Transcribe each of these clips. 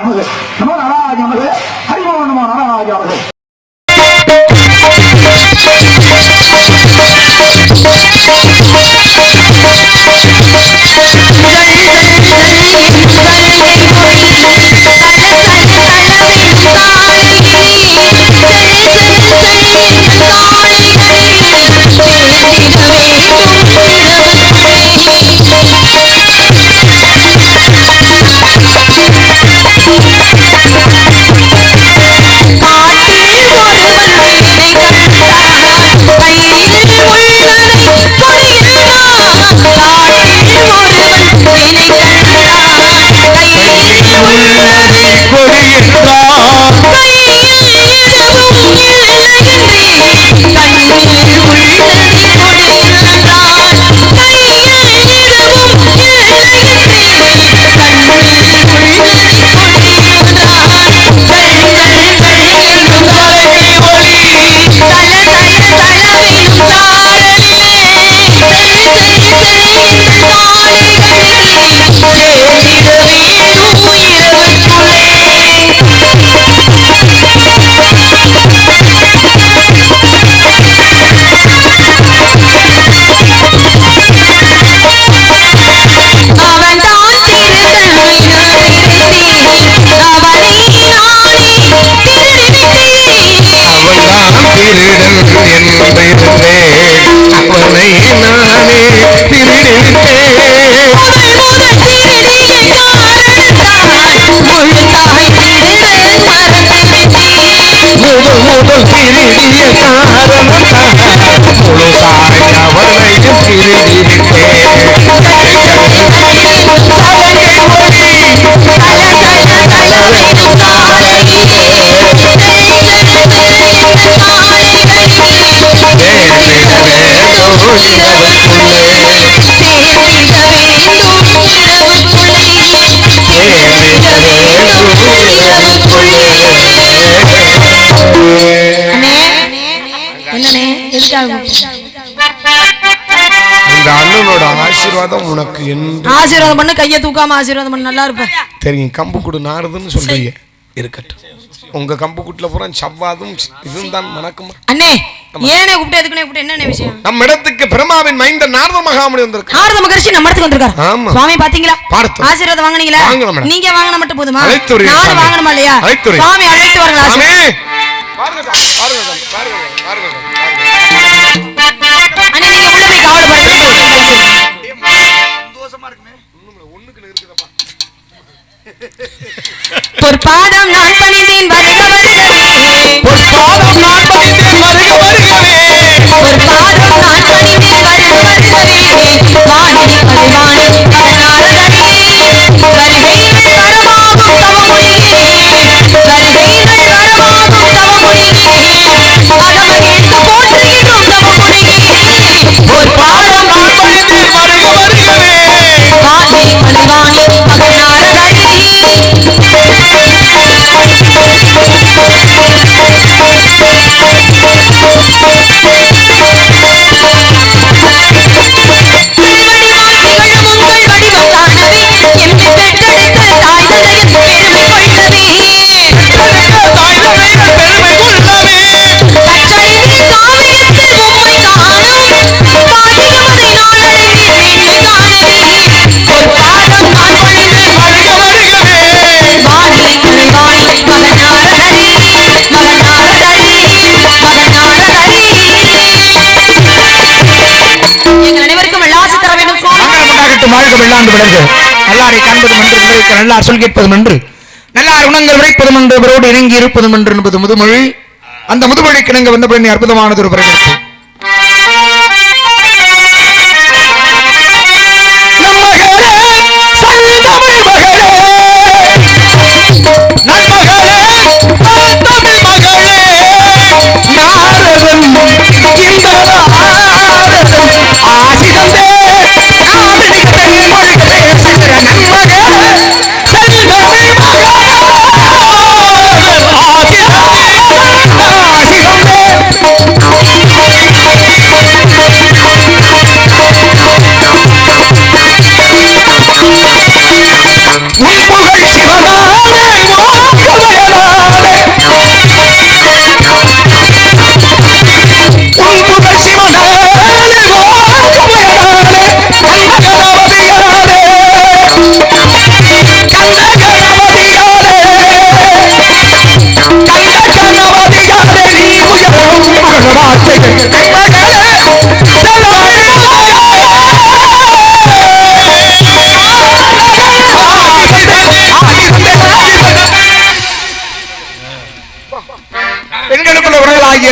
நமோ நாராயண நமக ஹரிமோ நமோ நாராயண நமக. ஆசீர்வாதம் உனக்கு ஆசீர்வாதம் பண்ணு, கையை தூக்காம ஆசீர்வாதம் பண்ணு, நல்லா இருப்ப. தெரியும். கம்பு கூடு நாறுதுன்னு சொல்றீங்க, இருக்கட்டும். உங்க கம்பு கூட்டுல பூரா சவ்வாதும் இதுவும் தான் மணக்கும். அண்ணே ஏனே கூப்பிட்டு எதுக்குனே கூப்பிட்டு என்ன விஷயம்? நம்ம இடத்துக்கு பிரம்மாவின் மைந்த நாரத மகாமுனி வந்திருக்கார். நாரத மகரிஷி நம்ம இடத்துக்கு வந்திருக்கார். ஆமா சுவாமி பாத்தீங்களா? பார்த்தோம். ஆசீர்வாதம் வாங்குனீங்களா? நீங்க வாங்குன மட்டும் போதுமா? நான் வாங்கணுமா இல்லையா? சுவாமி அழைத்து வரலாம். சாமி பாருங்க பாருங்க பாருங்க பாருங்க. அண்ணே நீங்க உள்ள போய் காவல பாருங்க. சந்தோஷமா இருக்குமே. ஒண்ணுக்கு இருக்குதப்பா. ஒரு பாதம் நான் பணிந்தேன் வருக வருகவே. ஒரு பாதம் நான் பணிந்தேன் வருக வருகவே. ஒரு பாதம் நான் பணிந்தேன் வருக வருகவே. வாணி பரிவாணி பரநாரதனே. வருகைகள் வரமாகும் தவமுனியே. வருகைகள் வரமாகும் தவமுனியே. அகமகிழ்ந்து போற்றுகின்றோம் தவமுனியே. ஒரு பாதம் நான் பணிந்தேன் வருக வருகவே. வாணி பரிவாணி பரநாரதனே. வாழ்க வெள்ளாண்டு விளங்கு. நல்லாரை காண்பதும் என்று உங்களுக்கு நல்லார் சொல் கேட்பதும் என்று நல்லார் உணங்கள் விரைப்பதும் என்று இவரோடு இணங்கி இருப்பதும் என்று என்பது முதுமொழி. அந்த முதுமொழிக்கு இணங்க வந்த பெண்ணை அற்புதமானது ஒரு வரவேற்பு.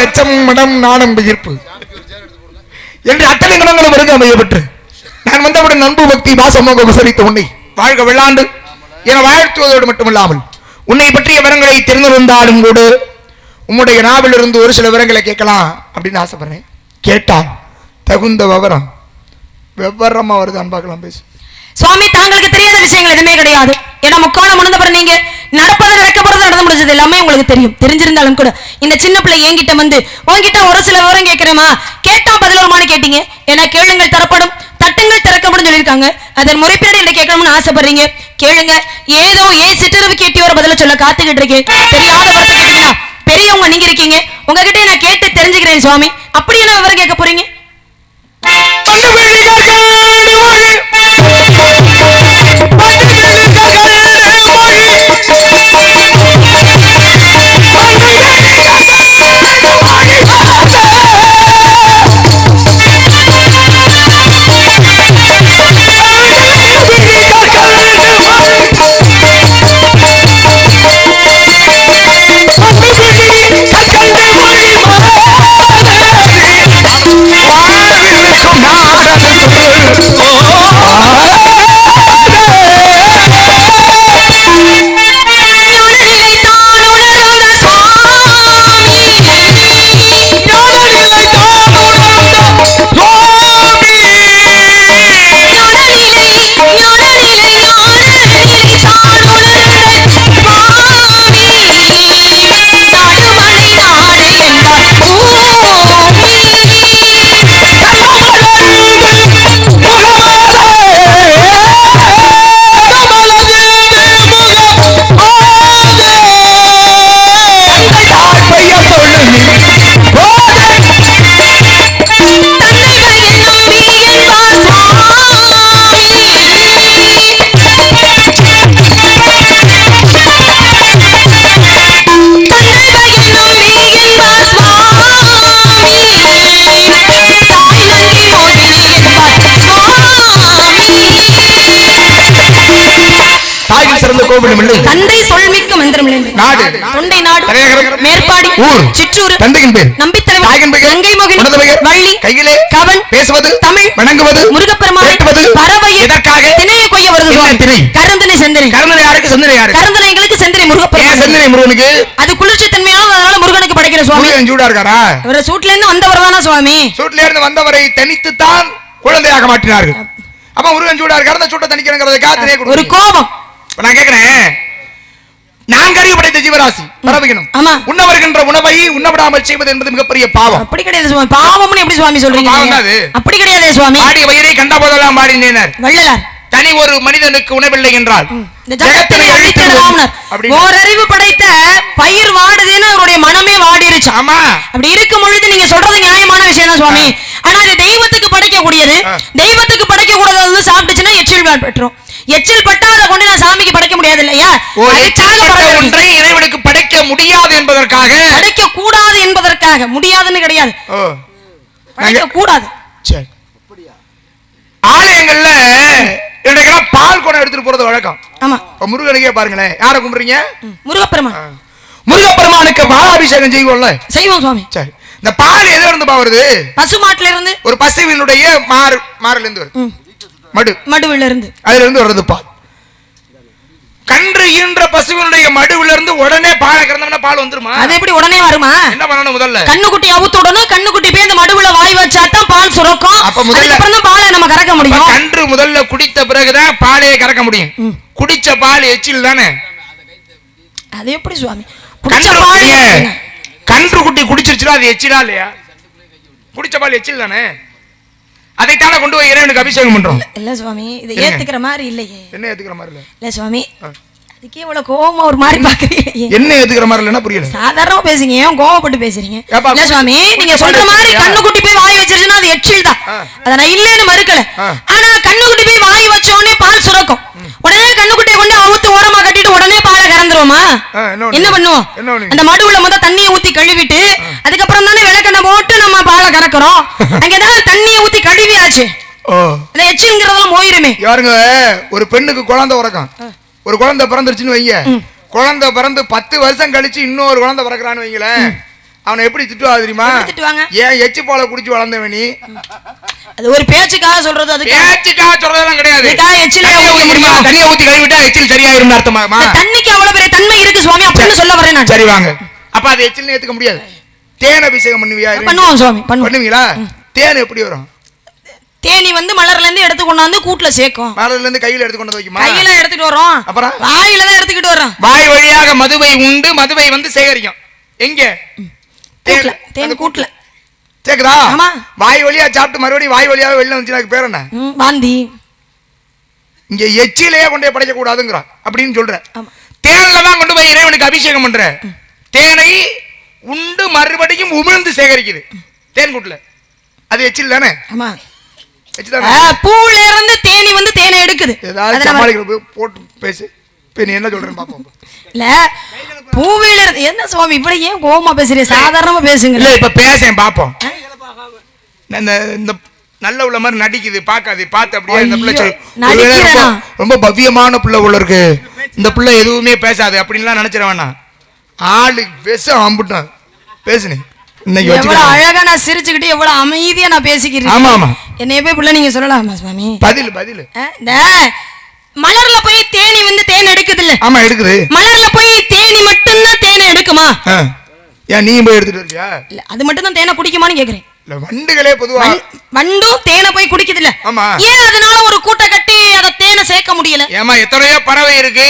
எச்சம் மடம் நாணம் ஈர்ப்பு என்று அத்தனை குணங்களும் வருக அமையப்பட்டு நான் வந்தவுடன் நண்பு பக்தி பாசமோக உபசரித்த உன்னை வாழ்க வெள்ளாண்டு என வாழ்த்துவதோடு மட்டுமல்லாமல் உன்னை பற்றிய விவரங்களை தெரிந்திருந்தாலும் கூட உம்முடைய நாவிலிருந்து ஒரு சில விவரங்களை கேட்கலாம் அப்படின்னு ஆசைப்படுறேன். கேட்டா தகுந்த விவரமா வருதான்னு பார்க்கலாம். பேசு சுவாமி. தாங்களுக்கு தெரியாத விஷயங்கள் எதுவுமே கிடையாது. ஏன்னா முக்காலம் உணர்ந்தப்பறம் நீங்க நடப்பது நடக்கப்படுறது நடந்து முடிஞ்சது எல்லாமே உங்களுக்கு தெரியும். தெரிஞ்சிருந்தாலும் கூட இந்த சின்ன பிள்ளை என்கிட்ட வந்து உன்கிட்ட ஒரு சில விவரம் கேட்கிறேமா, கேட்டா பதிலோருமானு கேட்டீங்க. ஏன்னா கேளுங்கள் தரப்படும், தட்டுங்கள் திறக்கப்படும் சொல்லியிருக்காங்க. அதன் முறைப்படி என்ன கேட்கணும்னு ஆசைப்படுறீங்க, கேளுங்க. ஏதோ ஏன் சிற்றரவு கேட்டியோட பதில சொல்ல காத்துக்கிட்டு இருக்கேன். தெரியாத வரத்தை கேட்டீங்கன்னா பெரியவங்க நீங்க இருக்கீங்க, உங்ககிட்ட நான் கேட்டு தெரிஞ்சுக்கிறேன் சுவாமி. அப்படி என்ன விவரம் கேட்க போறீங்க? தந்தை சொல்மிக்க மந்திரமில்லை நாடு தொண்டை நாடு மேற்பாடி ஊர் சிற்றூர் தந்தையின் பேர் நம்பித்தலைவர் தாயின் பெயர் கங்கை மோகினி உனது பெயர் வள்ளி கையிலே கவன் பேசுவது தமிழ் வணங்குவது முருகப்பெருமான் கேட்பது பறவை எதற்காக திணையை கொய்ய வருது திணை கருந்தனை செந்தனை கருந்தனை யாருக்கு செந்தனை யாரு கருந்தனை எங்களுக்கு செந்தனை முருகப்பெருமான் செந்தனை முருகனுக்கு அது குளிர்ச்சி தன்மையானது அதனால முருகனுக்கு படைக்கிற சுவாமி முருகன் சூடா இருக்காரா இவர சூட்ல இருந்து வந்தவர் தானா சுவாமி சூட்ல இருந்து வந்தவரை தனித்து தான் குழந்தையாக மாற்றினார்கள் அப்ப முருகன் சூடா இருக்காரு அந்த சூட்டை தணிக்கிறங்கிறதுக்காக திணை ஒரு கோபம் நான் கேக்குறேன் நான் கருவி படைத்த ஜீவராசி பரவகினும் உண்ண வருகின்ற உணவை உண்ணவிடாமல் செய்வது என்பது மிகப்பெரிய பாவம். அப்படி கிடையாது சுவாமி. பாவம்னு எப்படி சுவாமி சொல்றீங்க? அப்படி கிடையாது சுவாமி. ஆடிய வயிறை கண்ட போதெல்லாம் பாடினேனர் வள்ளலார். தனி ஒரு மனிதனுக்கு உணவில்லை என்றால் ஓரறிவு படைத்த பயிர் வாடுதுன்னு அவருடைய மனமே வாடிருச்சு. ஆமா. அப்படி இருக்கும் பொழுது நீங்க சொல்றது நியாயமான விஷயம் தான் சுவாமி. ஆனா அது தெய்வத்துக்கு படைக்க கூடியது. தெய்வத்துக்கு படைக்க கூடாது வந்து சாப்பிட்டுச்சுன்னா எச்சில் பெற்றோம். எச்சில் பட்டா அதை கொண்டு நான் சாமிக்கு படைக்க முடியாது இல்லையா? ஒன்றை இறைவனுக்கு படைக்க முடியாது என்பதற்காக படைக்க கூடாது என்பதற்காக முடியாதுன்னு கிடையாது. படைக்க கூடாது. சரி. ஆலயங்கள்ல என்னைக்கெல்லாம் பால் குடம் எடுத்துட்டு போறது வழக்கம். ஆமா. முருகனுக்கே பாருங்களேன், யாரை கும்பிடுறீங்க? முருகப்பெருமான். முருகப்பெருமானுக்கு பாலாபிஷேகம் செய்வோம்ல? செய்வோம் சுவாமி. சரி. இந்த பால் எதுல இருந்து வருது? பசு மாட்டுல இருந்து. ஒரு பசுவினுடைய மாறுல இருந்து வருது. மடுவில இருந்து அதுல இருந்து வருது பால். கன்று ஈன்ற பசுவினுடைய மடுவில இருந்து உடனே பாலை கறந்தோம்னா பால் வந்துருமா? அது எப்படி உடனே வருமா? என்ன பண்ணணும்? முதல்ல கண்ணுக்குட்டி அவுத்துடணும். கண்ணுக்குட்டி போய் அந்த மடுவுல வாய் வச்சாதான் பால் சுரக்கும். அப்ப முதல்ல அப்புறம் பாலை நம்ம கறக்க முடியும். கன்று முதல்ல குடித்த பிறகுதான் பாலையே கறக்க முடியும். குடிச்ச பால் எச்சில் தானே. அது எப்படி சுவாமி? கன்று குட்டி குடிச்சிருச்சுனா அது எச்சிலா இல்லையா? குடிச்ச பால் எச்சில் தானே. அதைத்தான கொண்டு போய் இறைவனுக்கு அபிஷேகம் பண்றோம். இல்ல சுவாமி, இது ஏத்துக்கிற மாதிரி இல்லையே. என்ன ஏத்துக்கிற மாதிரி இல்ல? இல்ல சுவாமி, அதுக்கே இவ்வளவு கோவமா ஒரு மாதிரி பாக்குறீங்க. என்ன ஏத்துக்கிற மாதிரி இல்லன்னா புரியல. சாதாரணமா பேசுங்க, ஏன் கோவப்பட்டு பேசுறீங்க? இல்ல சுவாமி, நீங்க சொல்ற மாதிரி கண்ணுக்குட்டி போய் வாய் வச்சிருச்சுன்னா அது எச்சில் தான். அத நான் இல்லன்னு மறுக்கல. ஆனா கண்ணுக்குட்டி போய் வாய் வச்ச உடனே பால் சுரக்கும். உடனே கண்ணுக்குட்டியை கொண்டு அவுத்து ஓரமா கட்டிட்டு உடனே பாலை கறந்துருவோமா? என்ன பண்ணுவோம்? அந்த மடுவுல முத தண்ணியை ஊத்தி கழுவிட்டு அதுக்கப்புறம் தானே விளக்கெண்ணெய் போட்டு நம்ம பாலை கறக்குறோம். அங்க ஏதாவது தண்ணியை ஊத்தி கழுவியாச்சு அந்த எச்சிங்கிறதெல்லாம் போயிருமே. யாருங்க ஒரு பெண்ணுக்கு குழந்தை உறக்கம், ஒரு குழந்தை பிறந்துருச்சுன்னு வைங்க, குழந்தை பிறந்து 10 வருஷம் கழிச்சு இன்னொரு குழந்தை பிறக்கிறான்னு வைங்களேன், அவனை எப்படி திட்டுவா தெரியுமா? திட்டுவாங்க. ஏன் எச்சி போல குடிச்சு வளர்ந்தவன் நீ? அது ஒரு பேச்சுக்காக சொல்றது. அது பேச்சுக்காக சொல்றதெல்லாம் கிடையாது. தண்ணியை ஊத்தி கழுவிட்டா எச்சில் சரியாயிரும் அர்த்தமா? தண்ணிக்கு அவ்வளவு பெரிய தன்மை இருக்கு சுவாமி அப்படின்னு சொல்ல வரேன் நான். சரி வாங்க. அப்ப அது எச்சில் ஏத்துக்க முடியாது. தேன் அபிஷேகம் பண்ணுவியா? பண்ணுவோம் சுவாமி. பண்ணுவீங்களா? தேன் எப்படி வரும்? தேனி மலர்ல இருந்து எடுத்து கொண்டாந்து கூட்டுல சேர்க்கும். மலர்ல இருந்து கையில எடுத்து கொண்டு வைக்குமா? கையில எடுத்துட்டு வரோம். அப்புறம் வாயில தான் எடுத்துக்கிட்டு வரோம். வாய் வழியாக மதுவை உண்டு மதுவை சேகரிக்கும். எங்க? தேன் கூட்டுல கேக்குதா? வாய் வழியா சாப்பிட்டு மறுபடியும் வாய் வழியாக வெளில வந்துச்சு. பேர் என்ன? வாந்தி. இங்க எச்சிலேயே கொண்டே படைக்க கூடாதுங்கிற அப்படின்னு சொல்ற. தேன்ல தான் கொண்டு போய் இறைவனுக்கு அபிஷேகம் பண்ற. தேனை உண்டு மறுபடியும் உமிழ்ந்து சேகரிக்குது தேன் கூட்டுல. அது எச்சில் தானே? ஆமா. பூல இருந்து தேனி தேனை எடுக்குது. ஏதாவது போட்டு பேசு. இப்ப நீ என்ன சொல்றேன்னு பாப்போம். இல்ல பூவில இருந்து என்ன சுவாமி இப்படி ஏன் கோவமா பேசுறீங்க? சாதாரணமா பேசுங்க. இல்ல இப்ப பேசேன் பாப்போம். இந்த நல்ல உள்ள மாதிரி நடிக்குது பாக்காது. பார்த்து அப்படியே இந்த பிள்ளை ரொம்ப பவ்யமான பிள்ளை உள்ள இருக்கு. இந்த பிள்ளை எதுவுமே பேசாது அப்படின்லாம் நினைச்சிட வேணாம். ஆளு பேச அம்புட்டான் பேசுனே. எவ்வளவு அழகா நான் சிரிச்சுக்கிட்டு எவ்வளவு அமைதியா நான் பேசிக்கிறேன். ஆமா ஆமா. என்னைய போய் பிள்ளை நீங்க சொல்லலாமா சுவாமி? பதில் இந்த மலர்ல போய் தேனி தேன் எடுக்குது இல்ல? ஆமா எடுக்குது. மலர்ல போய் தேனி மட்டும்தான் தேனை எடுக்குமா? ஏன் நீ போய் எடுத்துட்டு வருவியா? இல்ல அது மட்டும் தான் தேனை குடிக்குமான்னு கேக்குறேன். இல்ல வண்டுகளே பொதுவா வண்டும் தேனை போய் குடிக்குது இல்ல? ஆமா. ஏன் அதனால ஒரு கூட்ட கட்டி அத தேனை சேர்க்க முடியல? ஏமா எத்தனையோ பறவை இருக்கு.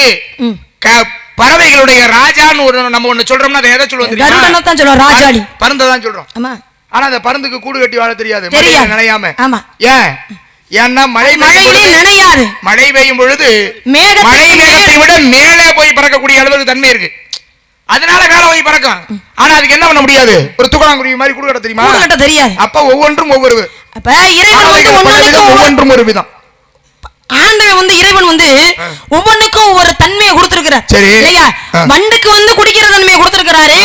பறவைகளுடைய ராஜான்னு ஒரு நம்ம ஒண்ணு சொல்றோம்னா அதை எதை சொல்லுவோம் தெரியுமா? கருடனை தான் சொல்றோம். ராஜாளி பறந்து தான் சொல்றோம். ஆமா. ஆனா அந்த பறந்துக்கு கூடு கட்டி வாழ தெரியாது. நினையாம. ஆமா. ஏன்னா மழையிலே நனையாது. மழை பெய்யும் பொழுது மழை மேகத்தை விட மேலே போய் பறக்கக்கூடிய அளவுக்கு தன்மை இருக்கு. அதனால மேல போய் பறக்கும். ஆனா அதுக்கு என்ன பண்ண முடியாது? ஒரு துக்கடாங்குருவி மாதிரி கூடு கட்ட தெரியுமா? கூடு கட்ட தெரியாது. அப்ப ஒவ்வொன்றும் ஒவ்வொரு. அப்ப இறைவன் ஒவ்வொன்றும் ஒரு விதம். ஆண்டவன் இறைவன் ஒவ்வொன்றுக்கும் ஒவ்வொரு தன்மையை கொடுத்திருக்கிறார் இல்லையா? வண்டுக்கு குடிக்கிற தன்மையை கொடுத்திருக்கிறாரு.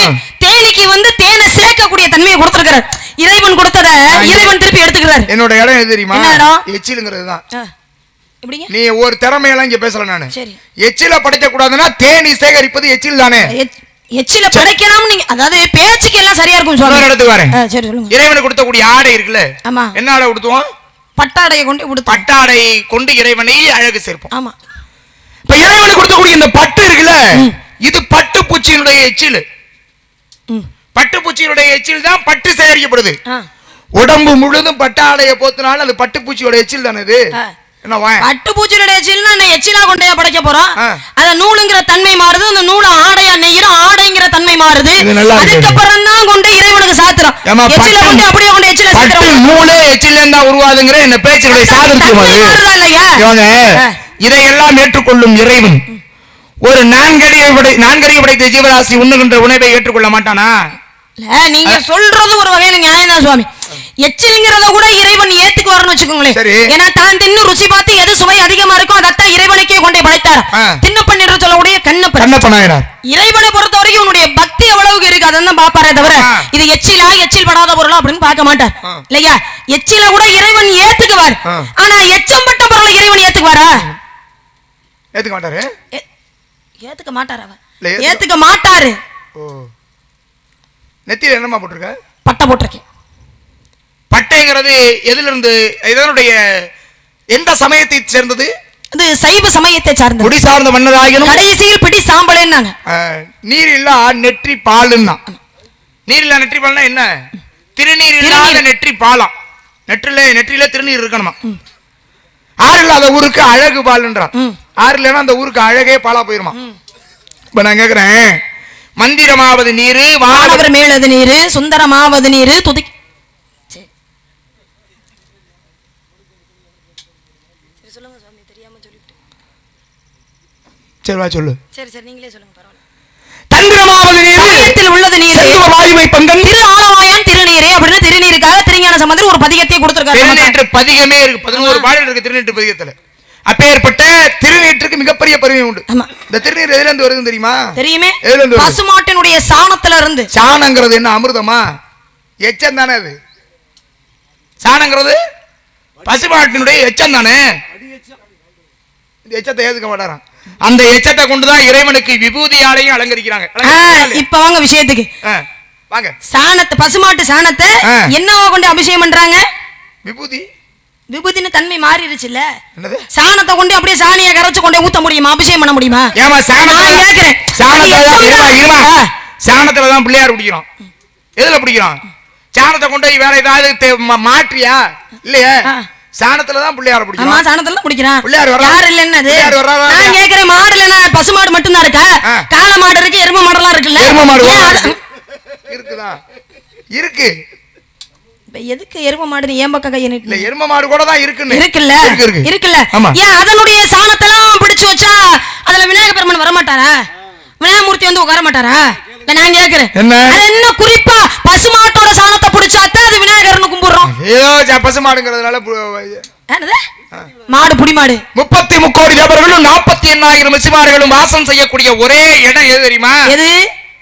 தேனிக்கு தேனை சேர்க்கக்கூடிய தன்மையை கொடுத்திருக்கிறார். இறைவன் கொடுத்தத இறைவன் திருப்பி எடுத்துக்கிறார். என்னோட இடம் எது தெரியுமா? எச்சிலுங்கிறதுதான். நீ ஒரு திறமையெல்லாம் இங்க பேசல. நானு எச்சில படைக்க கூடாதுன்னா தேனி சேகரிப்பது எச்சில் தானே. எச்சில படைக்கலாம். நீங்க அதாவது பேச்சுக்கு எல்லாம் சரியா இருக்கும். சொல்ல எடுத்து வரேன். சரி சொல்லுங்க. இறைவனுக்கு கொடுத்தக்கூடிய ஆடை இருக்குல்ல? ஆமா. என்ன ஆடை கொடுத்துவோம்? பட்டாடையை கொண்டு பட்டாடை கொண்டு இறைவனை அழகு சேர்ப்போம். ஆமா. இப்ப இறைவனுக்கு கொடுக்கக்கூடிய இந்த பட்டு இருக்குல்ல, இது பட்டு பூச்சியினுடைய எச்சில். பட்டு பூச்சியினுடைய எச்சில் தான் பட்டு சேகரிக்கப்படுது. உடம்பு முழுதும் பட்டாடையை போத்தினாலும் அது பட்டு பூச்சியோட எச்சில் தானே. இது பட்டு பூச்சியோட எச்சில்னா எச்சிலா கொண்டையா படைக்க போறோம். அத நூலுங்கிற தன்மை மாறுது. அந்த நூலை ஆடையா நெய்யறோம். ஆடைங்கிற தன்மை மாறுது. அதுக்கப்புறம் தான் கொண்டு இறைவனுக்கு சாத்துறோம். எச்சில கொண்டு அப்படியே கொண்டு எச்சில சாத்துறோம். நூலே எச்சில இருந்தா உருவாதுங்கிற இந்த பேச்சினுடைய சாதனம் இல்லையா? இதையெல்லாம் ஏற்றுக்கொள்ளும் இறைவன் ஒரு நான்கறியை படைத்த ஜீவராசி உண்ணுகின்ற உணவை ஏற்றுக்கொள்ள மாட்டானா? நீங்க சொல்றது ஒரு வகையில நியாயம் தான் சுவாமி. எச்சில்ங்கிறத கூட இறைவன் ஏத்துக்குவார்னு வச்சுக்கோங்களேன். ஏன்னா தான் தின்னு ருசி பார்த்து எது சுவை அதிகமா இருக்கும் அதான் இறைவனுக்கே கொண்டே படைத்தார். தின்னப்பன் என்று சொல்லக்கூடிய கண்ணப்பன். இறைவனை பொறுத்த வரைக்கும் உன்னுடைய பக்தி எவ்வளவுக்கு இருக்கு அதான் பாப்பாரே தவிர இது எச்சிலா எச்சில் படாத பொருளா அப்படின்னு பார்க்க மாட்டார் இல்லையா? எச்சில கூட இறைவன் ஏத்துக்குவார். ஆனா எச்சம்பட்ட பொருளை இறைவன் ஏத்துக்குவாரா? ஏத்துக்க மாட்டாரு. ஏத்துக்க மாட்டாரு. அவர் ஏத்துக்க மாட்டாரு. நெத்தியில என்னமா போட்டிருக்க? பட்டை போட்டிருக்கேன். பட்டைங்கிறது எதுல இருந்து இதனுடைய எந்த சமயத்தை சேர்ந்தது? அது சைவ சமயத்தை சார்ந்தது. குடி சார்ந்த மன்னராகினும் கடைசியில் பிடி சாம்பலேன்னாங்க. நீர் இல்லா நெற்றி பாலுன்னா. நீர் இல்லா நெற்றி பால்னா என்ன? திருநீர் இல்லாத நெற்றி பாலாம். நெற்றில திருநீர் இருக்கணுமா? ஆறு இல்லாத ஊருக்கு அழகு பால்ன்றான். ஆறு இல்லைன்னா அந்த ஊருக்கு அழகே பாலா போயிருமா? இப்ப நான் கேக்குறேன், மந்திரமாவது நீரு வானவர் மேலது நீரு சுந்தரமாவது நீரு துதி. சொல்லுங்க சுவாமி, தெரியாம சொல்லிட்டு. சரி வா சொல்லு. சரி சரி நீங்களே சொல்லுங்க பரவாயில்லை. தந்திரமாவது நீர் உள்ளது நீர் வாயுவை பங்கன் திரு ஆலவாயான் திருநீரே அப்படின்னு திருநீருக்காக திருஞான சம்பந்தர் ஒரு பதிகத்தை கொடுத்திருக்காரு. திருநீற்று பதிகமே இருக்கு. 11 பாடல் இருக்கு திருநீற்று பதிகத்துல. அப்பேற்பட்ட திருநீற்றுக்கு மிகப்பெரிய பெருமை உண்டு. இந்த திருநீர் எதுல இருந்து வருதுன்னு தெரியுமா? தெரியுமே. பசுமாட்டினுடைய சாணத்துல இருந்து. சாணங்கிறது என்ன அமிர்தமா? எச்சம் தானே அது. சாணங்கிறது பசுமாட்டினுடைய எச்சம் தானே. இந்த எச்சத்தை ஏத்துக்க மாட்டாராம். அந்த எச்சத்தை கொண்டுதான் இறைவனுக்கு விபூதியாலையும் அலங்கரிக்கிறாங்க. இப்ப வாங்க விஷயத்துக்கு. வாங்க. சாணத்தை, பசுமாட்டு சாணத்தை என்னவா கொண்டு அபிஷேகம் பண்றாங்க? விபூதி. விபூதின்னு தன்மை மாறிடுச்சுல்ல. என்னது? சாணத்தை கொண்டு அப்படியே சாணியை கரைச்சு கொண்டு ஊத்த முடியுமா? அபிஷேகம் பண்ண முடியுமா? ஏமா நான் கேக்குறேன். சாணத்துல தான் பிள்ளையார் பிடிக்கிறோம். எதுல பிடிக்கிறோம்? சாணத்தை கொண்டு வேற ஏதாவது மாற்றியா? இல்லையே, சாணத்துல தான் பிள்ளையார பிடிக்கிறோம். ஆமா, சாணத்துல தான் பிடிக்கிறான். பிள்ளையார் வர யார் இல்ல என்னது? நான் கேக்குறேன், மாடுல என்ன பசு மாடு மட்டும் தான் இருக்கா? காளை மாடு இருக்கு, எருமை மாடெல்லாம் இருக்குல்ல? எருமை மாடு இருக்குதா? இருக்கு. எதுக்கு எருமை மாடு ஏன் பக்கம் கையை நீட்டு? இல்ல, எருமை மாடு கூட தான் இருக்குன்னு. இருக்குல்ல, இருக்குல்ல. ஏன் அதனுடைய சாணத்தெல்லாம் பிடிச்சு வச்சா அதுல விநாயகர் பெருமான் வர மாட்டாரா? விநாயகமூர்த்தி வந்து உட்கார மாட்டாரா? நான் கேக்குறேன், என்ன குறிப்பா பசுமாட்டோட சாணத்தை பிடிச்சாத்தான் அது விநாயகர்னு கும்பிடுறோம். ஏதோ பசுமாடுங்கிறதுனால மாடு புடி மாடு. 33 கோடி தேவர்களும் 48,000 மிசிமார்களும் வாசம் செய்யக்கூடிய ஒரே இடம் எது தெரியுமா? எது?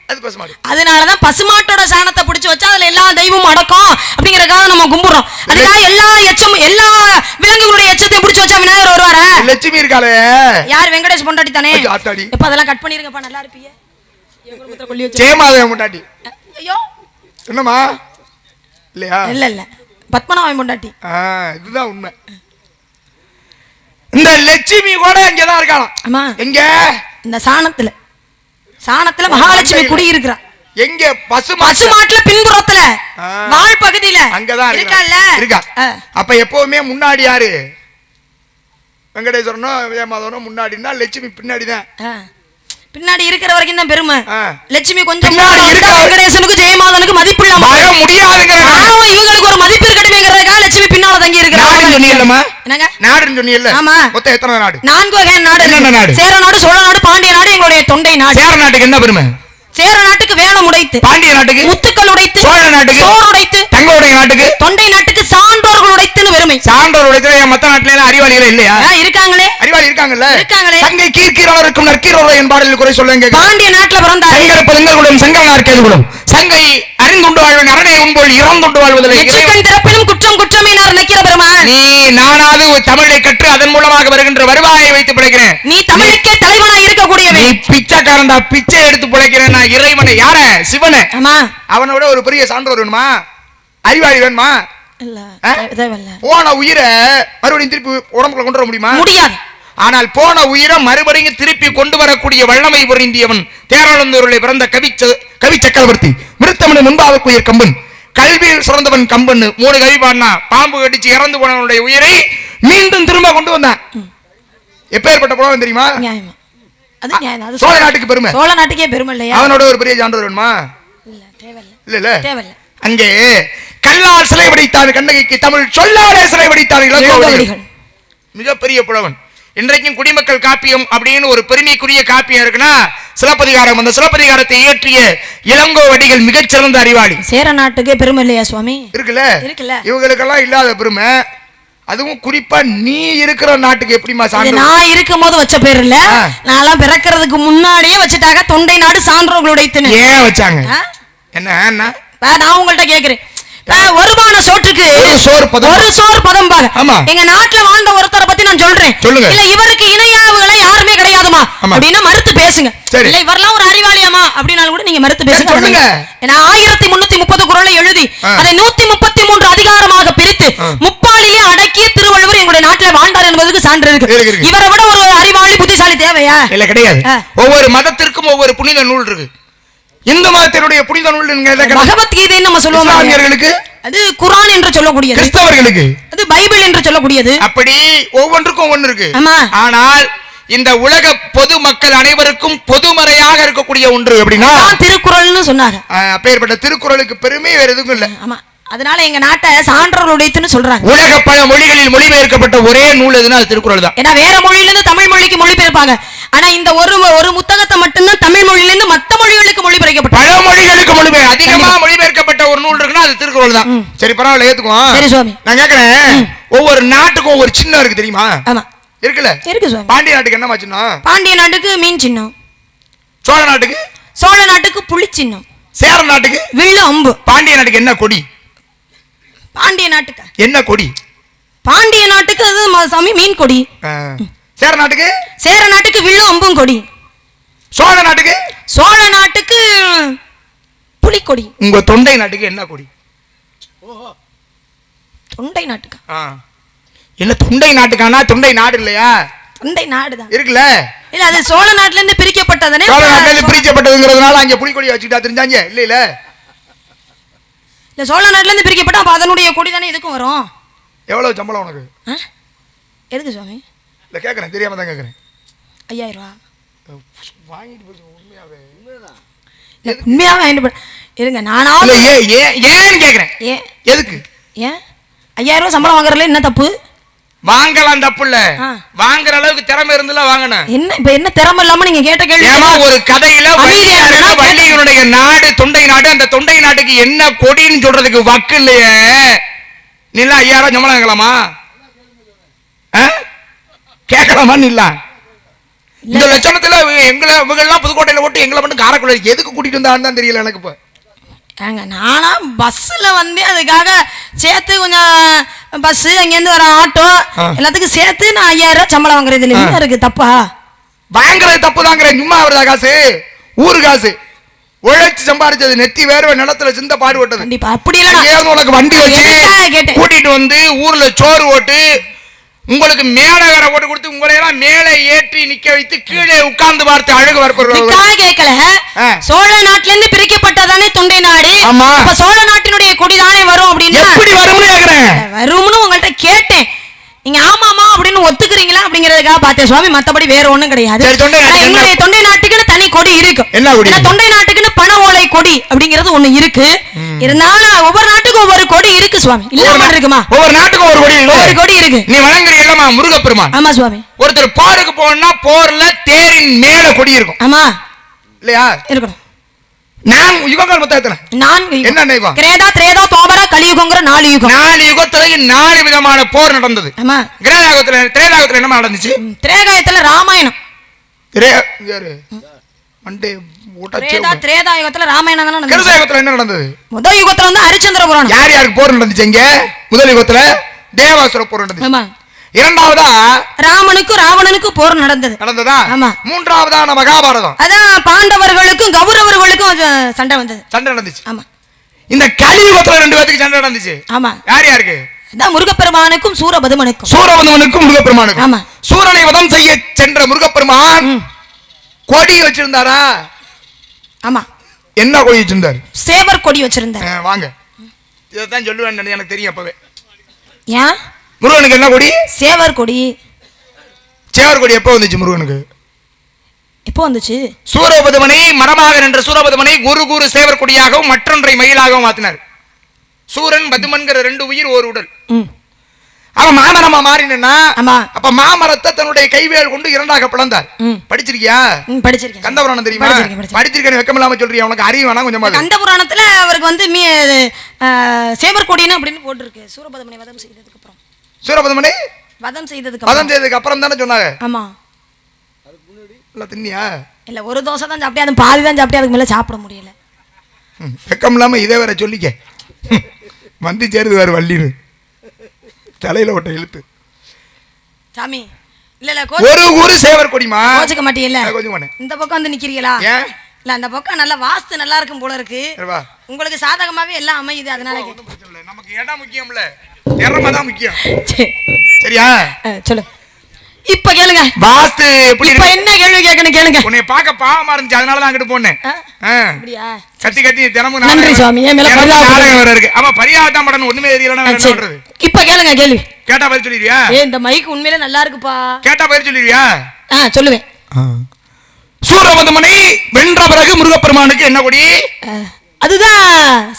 அது பசுமாடு. அதனாலதான் பசுமாட்டோட சாணத்தை பிடிச்சு வச்சா அதுல எல்லா தெய்வமும் அடக்கம் அப்படிங்கறதுக்காக நம்ம கும்பிடுறோம். அதுக்காக எல்லா விலங்குகளுடைய எச்சத்தையும் பிடிச்சு வச்சா விநாயகர் வருவாரா? லட்சுமி இருக்காளே, யார்? வெங்கடேஷ் பொண்டாட்டி தானே? இப்ப அதெல்லாம் கட் பண்ணிருங்கப்பா, நல்லா இருப்பீங்க. என்னமா இல்லையா? இல்ல இல்ல, பத்மநாபன் பொண்டாட்டி. இதுதான் உண்மை. இந்த லட்சுமி கூட இங்கதான் இருக்கலாம். ஆமா, எங்க? இந்த சாணத்துல மகாலட்சுமி குடி இருக்கிறா. எங்க? பசுமாட்டுல பின்புறத்துல வாழ் பகுதியில அங்கதான் இருக்கா. அப்ப எப்பவுமே முன்னாடி யாரு? வெங்கடேஸ்வரனும் விஜயமாதவனும் முன்னாடினா லட்சுமி பின்னாடிதான். பின்னாடி இருக்கிற வரைக்கும் தான் பெருமை. லட்சுமி கொஞ்சம் வெங்கடேசனுக்கு ஜெயமாதனுக்கு மதிப்பு இல்லாம முடியாதுங்க. இவங்களுக்கு ஒரு மதிப்பு இருக்கட்டுமேங்கறதுக்காக லட்சுமி பின்னால தங்கி இருக்கிறாங்க. சொன்னீங்களா? என்னங்க நாடுன்னு சொன்னீங்கல்ல? ஆமா. மொத்தம் எத்தனை நாடு? 4 வகை நாடு. என்னென்ன நாடு? சேர நாடு, சோழ நாடு, பாண்டிய நாடு, எங்களுடைய தொண்டை நாடு. சேர நாட்டுக்கு என்ன பெருமை? சேர நாட்டுக்கு வேலம் உடைத்து, பாண்டிய நாட்டுக்கு முத்துக்கள் உடைத்து, சோழ நாட்டுக்கு சோறு உடைத்து, தங்களுடைய நாட்டுக்கு தொண்டை நாட்டுக்கு சான்றோர்கள் உடைத்துன்னு பெருமை. சான்றோர் உடைத்து மத்த நாட்டுல எல்லாம் அறிவாளிகள் இல்லையா? இருக்காங்களே, அறிவாளி இருக்காங்கல்ல. சங்கை கீர்க்கீரவருக்கும் நற்கீரவர் என்பாடல் குறை சொல்லுங்க. பாண்டிய நாட்டுல பிறந்தார். சங்கர் பதங்களுடன் சங்கரனார் கேதுகுலம். சங்கை அறிந்துண்டு வாழ்வன் அரணை உண்போல் இறந்துண்டு வாழ்வதில்லை. எச்சக்கன் திறப்பிலும் குற்றம் குற்றமே நினைக்கிற பெருமான். நீ நானாவது தமிழை கற்று அதன் மூலமாக வருகின்ற வருவாயை வைத்து பிழைக்கிறேன். நீ தமிழுக்கே தலைவனா இருக்கக்கூடியவன். நீ பிச்சைக்காரன்டா, பிச்சை எடுத்து பிழைக்கிறேன். நான் இறைவனை, யார? சிவனை. ஆமா. அவனோட ஒரு பெரிய சான்றோர் வேணுமா? அறிவாளி வேணுமா? போன உயிரை மறுபடியும் திருப்பி உடம்புக்குள்ள கொண்டு வர முடியுமா? முடியாது. ஆனால் போன உயிரை மறுபடியும் திருப்பி கொண்டு வரக்கூடிய வல்லமை பொருந்தியவன் தேராளந்தூரில் பிறந்த கவி சக்கரவர்த்தி. மிருத்தமன் முன்பாக உயிர் கம்பன். கல்வியில் சிறந்தவன் கம்பன். 3 கவி பாடினா. பாம்பு கடிச்சு இறந்து போனவனுடைய உயிரை மீண்டும் திரும்ப கொண்டு வந்தான். எப்பேற்பட்ட புலவன் தெரியுமா? சோழ நாட்டுக்கு பெருமை. சோழ நாட்டுக்கே பெருமை இல்லையா? அவனோட ஒரு பெரிய சான்றோர் வேணுமா? இல்ல இல்ல தேவையில்ல. அங்கே கல்லால் சிலை வடித்தார் கண்ணகிக்கு தமிழ் சொல்லாலே சிலை வடித்தார் இளங்கோவடிகள். மிகப்பெரிய புலவன். இன்றைக்கும் குடிமக்கள் காப்பியம் அப்படின்னு ஒரு பெருமைக்குரிய காப்பியம் இருக்குன்னா சிலப்பதிகாரம். அந்த சிலப்பதிகாரத்தை இயற்றிய இளங்கோவடிகள் மிகச்சிறந்த அறிவாளி. சேர நாட்டுக்கே பெருமை இல்லையா சுவாமி? இருக்குல்ல. இவங்களுக்கெல்லாம் இல்லாத பெருமை. அதுவும் குறிப்பா நீ இருக்கிற நாட்டுக்கு எப்படிமா சான்று? நான் இருக்கும் போது வச்ச பேர் இல்ல, நான் பிறக்கிறதுக்கு முன்னாடியே வச்சுட்டாங்க. தொண்டை நாடு சான்றோர்களுடைய. ஏன் வச்சாங்க? என்ன நான் உங்கள்ட்ட கேக்குறேன். வருமான சோற்றுக்கு ஒரு சோறு பதம் பாரு. எங்க நாட்டுல வாழ்ந்த ஒருத்தரை பத்தி நான் சொல்றேன். இல்ல இவருக்கு இணையாவுகளை யாருமே கிடையாதுமா அப்படின்னா மறுத்து பேசுங்க. இல்ல இவரெல்லாம் ஒரு அறிவாளியாமா அப்படின்னாலும் கூட நீங்க மறுத்து பேசுங்க. 1330 குறளை எழுதி அதை 133 அதிகாரமாக பிரித்து முப்பாலிலே அடக்கிய திருவள்ளுவர் எங்களுடைய நாட்டுல வாழ்ந்தார் என்பதற்கு சான்று இருக்கு. இவரை விட ஒரு அறிவாளி புத்திசாலி தேவையா? இல்ல கிடையாது. ஒவ்வொரு மதத்திற்கும் ஒவ்வொரு புனித நூல் இருக்கு. இந்து மதத்தினுடைய புனித நூல் பகவத்கீதை நம்ம சொல்லுவோம். இஸ்லாமியர்களுக்கு அது குர்ஆன் என்று சொல்லக்கூடியது. கிறிஸ்தவர்களுக்கு அது பைபிள் என்று சொல்லக்கூடியது. அப்படி ஒவ்வொன்றுக்கும் ஒவ்வொன்று இருக்கு. ஆனால் இந்த உலக பொது மக்கள் அனைவருக்கும் பொதுமறையாக இருக்கக்கூடிய ஒன்று அப்படின்னா திருக்குறள்னு சொன்னாங்க. அப்பேற்பட்ட திருக்குறளுக்கு பெருமை வேற எதுவும் இல்லை. ஆமா, அதனால எங்க நாட்டை சான்றோர்களுடையதுன்னு சொல்றாங்க. உலக பல மொழிகளில் மொழிபெயர்க்கப்பட்ட ஒரே நூல் எதுனா அது திருக்குறள் தான். ஏன்னா வேற மொழியில இருந்து தமிழ் மொழிக்கு மொழிபெயர்ப்பாங்க. ஆனா இந்த ஒரு புத்தகத்தை மட்டும்தான் தமிழ் மொழியில இருந்து மத்த மொழிகளுக்கு மொழிபெயர்க்கப்பட்ட பல மொழிகளுக்கு அதிகமா மொழிபெயர்க்கப்பட்ட ஒரு நூல் இருக்குன்னா அது திருக்குறள் தான். சரி, பரவாயில்ல, ஏத்துக்குவோம். சரி சுவாமி, நான் கேக்குறேன், ஒவ்வொரு நாட்டுக்கும் ஒவ்வொரு சின்னம் இருக்கு தெரியுமா? ஆமா, இருக்குல்ல? இருக்கு சுவாமி. பாண்டிய நாட்டுக்கு என்னமா சின்னம்? பாண்டிய நாட்டுக்கு மீன் சின்னம். சோழ நாட்டுக்கு புலி சின்னம். சேர நாட்டுக்கு வில்லு அம்பு. பாண்டிய நாட்டுக்கு என்ன கொடி? பாண்டிய நாட்டுக்கு என்ன கொடி? பாண்டிய நாட்டுக்கு அது சாமி மீன் கொடி. சேர நாட்டுக்கு வில்லு அம்பும் கொடி. சோழ நாட்டுக்கு புலி கொடி. உங்க தொண்டை நாட்டுக்கு என்ன கொடி? தொண்டை நாட்டுக்கா? என்ன தொண்டை நாட்டுக்கானா? தொண்டை நாடு இல்லையா? தொண்டை நாடுதான் இருக்குல்ல. இல்ல அது சோழ நாட்டுல இருந்து பிரிக்கப்பட்டதானே. சோழ நாட்டுல இருந்து பிரிக்கப்பட்டதுங்கிறதுனால அங்க புலிக்கொடி வச்சுட்டா தெரிஞ்சாங்க இல்ல இல்ல. இல்ல சோழ நாட்டுல இருந்து பிரிக்கப்பட்டா அப்ப அதனுடைய கொடி தானே இதுக்கும் வரும். எவ்வளவு சம்பளம் உனக்கு? எதுக்கு சுவாமி? இல்ல கேக்குறேன், தெரியாம தான் கேக்குறேன். 5000 ரூபாய் வாங்கிட்டு போய் உண்மையாவே. உண்மையாவே வாங்கிட்டு இருங்க. நானா ஏன் கேக்குறேன். எதுக்கு? ஏன் 5000 ரூபாய் சம்பளம் வாங்குறதுல என்ன தப்பு? வாங்கலாம், தப்பு இல்ல. வாங்குற அளவுக்கு திறமை இருந்துல வாங்கணும். என்ன இப்ப என்ன திறமை இல்லாம நீங்க கேட்ட கேள்வி? ஏமா ஒரு கதையில வள்ளியினுடைய நாடு தொண்டை நாடு, அந்த தொண்டை நாட்டுக்கு என்ன கொடின்னு சொல்றதுக்கு வக்கு இல்லையே. நீலாம் 5000 சம்பளம் வாங்கலாமா? கேட்கலாமா? இல்ல இந்த லட்சணத்துல எங்களை இவங்கெல்லாம் புதுக்கோட்டையில ஓட்டு எங்களை மட்டும் காரைக்குடி எதுக்கு கூட்டிட்டு வந்தான்னு தான் தெரியல எனக்கு. இப்ப ஏங்க நானா பஸ்ல வந்து அதுக்காக சேர்த்து கொஞ்சம் பஸ் அங்கேருந்து வர ஆட்டோ எல்லாத்துக்கும் சேர்த்து நான் 5000 ரூபாய் சம்பளம் வாங்குறது இல்லை. என்ன இருக்கு தப்பா? வாங்குறது தப்பு தாங்கிறேன். சும்மா வருதா காசு? ஊரு காசு உழைச்சு சம்பாதிச்சது, நெத்தி வேர்வை நிலத்துல சிந்த பாடுபட்டது. கண்டிப்பா அப்படி இல்ல. உனக்கு வண்டி வச்சு கூட்டிட்டு வந்து ஊர்ல சோறு ஓட்டு, உங்களுக்கு மேலகரை ஓட்டு கொடுத்து உங்களை எல்லாம் மேலே ஏற்றி நிக்க வைத்து கீழே உட்கார்ந்து பார்த்து அழகு வரப்போறோம். கேட்கல. சோழ நாட்டுல இருந்து பிரிக்கப்பட்டதானே தொண்டை நாடு. அப்ப சோழ நாட்டினுடைய கொடி தானே வரும் அப்படின்னு. எப்படி வரும்னு கேக்குறேன். வரும்னு உங்கள்ட்ட கேட்டேன். நீங்க ஆமாமா அப்படின்னு ஒத்துக்கிறீங்களா அப்படிங்கறதுக்காக பார்த்தேன் சுவாமி. மத்தபடி வேற ஒண்ணும் கிடையாது. எங்களுடைய தொண்டை நாட்டுக்குன்னு தனி கொடி இருக்கு. என்ன கொடி? தொண்டை நாட்டுக்குன்னு பண ஓலை கொடி அப்படிங்கிறது ஒண்ணு இருக்கு. இருந்தாலும் ஒவ்வொரு நாட்டுக்கும் ஒவ்வொரு கொடி இருக்கு சுவாமி. இல்லாம இருக்குமா? ஒவ்வொரு நாட்டுக்கும் ஒரு கொடி இருக்கு. நீ வணங்குறீங்களா முருகப்பெருமான்? ஆமா சுவாமி. ஒருத்தர் போருக்கு போனா போர்ல தேரின் மேல கொடி இருக்கும். ஆமா இல்லையா? இருக்கணும். நான் யுகங்கள் மொத்தம் எத்தனை? 4 யுகம். என்ன யுகம்? கிரேதா, திரேதா, துவாபர, கலியுகம்ங்கற 4 யுகம். 4 யுகத்துல 4 விதமான போர் நடந்தது. ஆமா. கிரேதாயுகத்துல திரேதாயுகத்துல என்ன நடந்துச்சு? திரேதாயுகத்துல ராமாயணம். யாரு? மண்டே ஓட்டச்சே. திரேதாயுகத்துல ராமாயணம் தான் நடந்துச்சு. கிரேதாயுகத்துல என்ன நடந்தது? முதல் யுகத்துல வந்து ஹரிச்சந்திர புராணம். யார் யாருக்கு போர் நடந்துச்சு இங்க? முதல் யுகத்துல தேவாசுர போர் நடந்துச்சு. ஆமா. இரண்டாவதா ராமனுக்கும் ராவணனுக்கும் போர் நடந்ததா? ஆமா. மூன்றாவதா மகாபாரதம். அதான் பாண்டவர்களுக்கும் கௌரவர்களுக்கும் சண்டை வந்தது. சண்டை நடந்துச்சு. ஆமா. இந்த கலியுகத்துல 2 பேருக்கு சண்டை நடந்துச்சு. ஆமா. யார் யாருக்கு? அதான் முருகப்பெருமானுக்கும் சூரபதுமனுக்கும். முருகப்பெருமானுக்கும். ஆமா. சூரனை வதம் செய்ய சென்ற முருகப்பெருமான் கொடி வச்சிருந்தாரா? ஆமா. என்ன கொடி வச்சிருந்தார்? சேவர் கொடி வச்சிருந்தார். வாங்க, இதைத்தான் சொல்லுவேன் எனக்கு தெரியும் அப்பவே. ஏன் முருகனுக்கு என்ன கொடி? சேவர் கொடி. சேவர் கொடி எப்போ வந்துச்சு முருகனுக்கு? எப்போ வந்துச்சு? சூரபதுமனை மரமாக நின்ற சூரபதுமனை குரு சேவர் கொடியாகவும் மற்றொன்றை மயிலாகவும் மாத்தினார். சூரன் பதுமன்கிற 2 உயிர் ஒரு உடல். அவன் மாமரமா மாறினா அப்ப மாமரத்தை தன்னுடைய கைவேல் கொண்டு 2ஆக பிளந்தார். படிச்சிருக்கியா? படிச்சிருக்கேன். கந்த புராணம் தெரியுமா? படிச்சிருக்கேன். வெக்கம் இல்லாம சொல்றியா? உனக்கு அறிவு வேணா கொஞ்சமா? கந்த புராணத்துல அவருக்கு வந்து சேவர் கொடின்னு அப்படின்னு போட்டுருக்கு. சூரபதுமனை வதம் செய்ததுக்கு அப்புறம். சூரபதுமனை வதம் செய்ததுக்கு அப்புறம் தானே சொன்னாங்க. ஆமா. அதுக்கு முன்னாடி இல்ல தின்னியா? இல்ல ஒரு தோசை தான் சாப்பிட்டே, அது பாதி தான் சாப்பிட்டே, அதுக்கு மேல சாப்பிட முடியல. வெக்கம் இல்லாம இதே வேற சொல்லிக்க. வந்து சேருது வேற வள்ளின்னு தலையில ஓட்ட இழுத்து சாமி. இல்ல ஒரு சேவர் கொடிமா கோச்சுக்க மாட்டீங்கல்ல? இந்த பக்கம் வந்து நிக்கிறீங்களா? இல்ல அந்த பக்கம் நல்ல வாஸ்து நல்லா இருக்கும் போல இருக்கு. உங்களுக்கு சாதகமாவே எல்லாம் அமையுது. அதனால நமக்கு இடம் முக்கியம் இல்ல, திறமை தான் முக்கியம். சரியா? சொல்லு. இப்ப கேளுங்க. வாஸ்து எப்படி? இப்ப என்ன கேள்வி கேட்கணும் கேளுங்க. உன்னை பார்க்க பாவமா இருந்துச்சு, அதனால தான் அங்கிட்டு போனேன். அப்படியா? கத்தி கத்தி தினமும் நன்றி சுவாமி. ஏன் மேல நாடகம் வேற இருக்கு. ஆமா, பரியாதான் படம் ஒண்ணுமே தெரியலனா என்ன பண்றது? இப்ப கேளுங்க கேள்வி. கேட்டா பதில் சொல்லிடுவியா? இந்த மைக் உண்மையிலே நல்லா இருக்குப்பா. கேட்டா பதில் சொல்லிடுவியா? சொல்லுவேன். சூரபதுமனை வென்ற பிறகு முருகப்பெருமானுக்கு என்ன கொடி? அதுதான்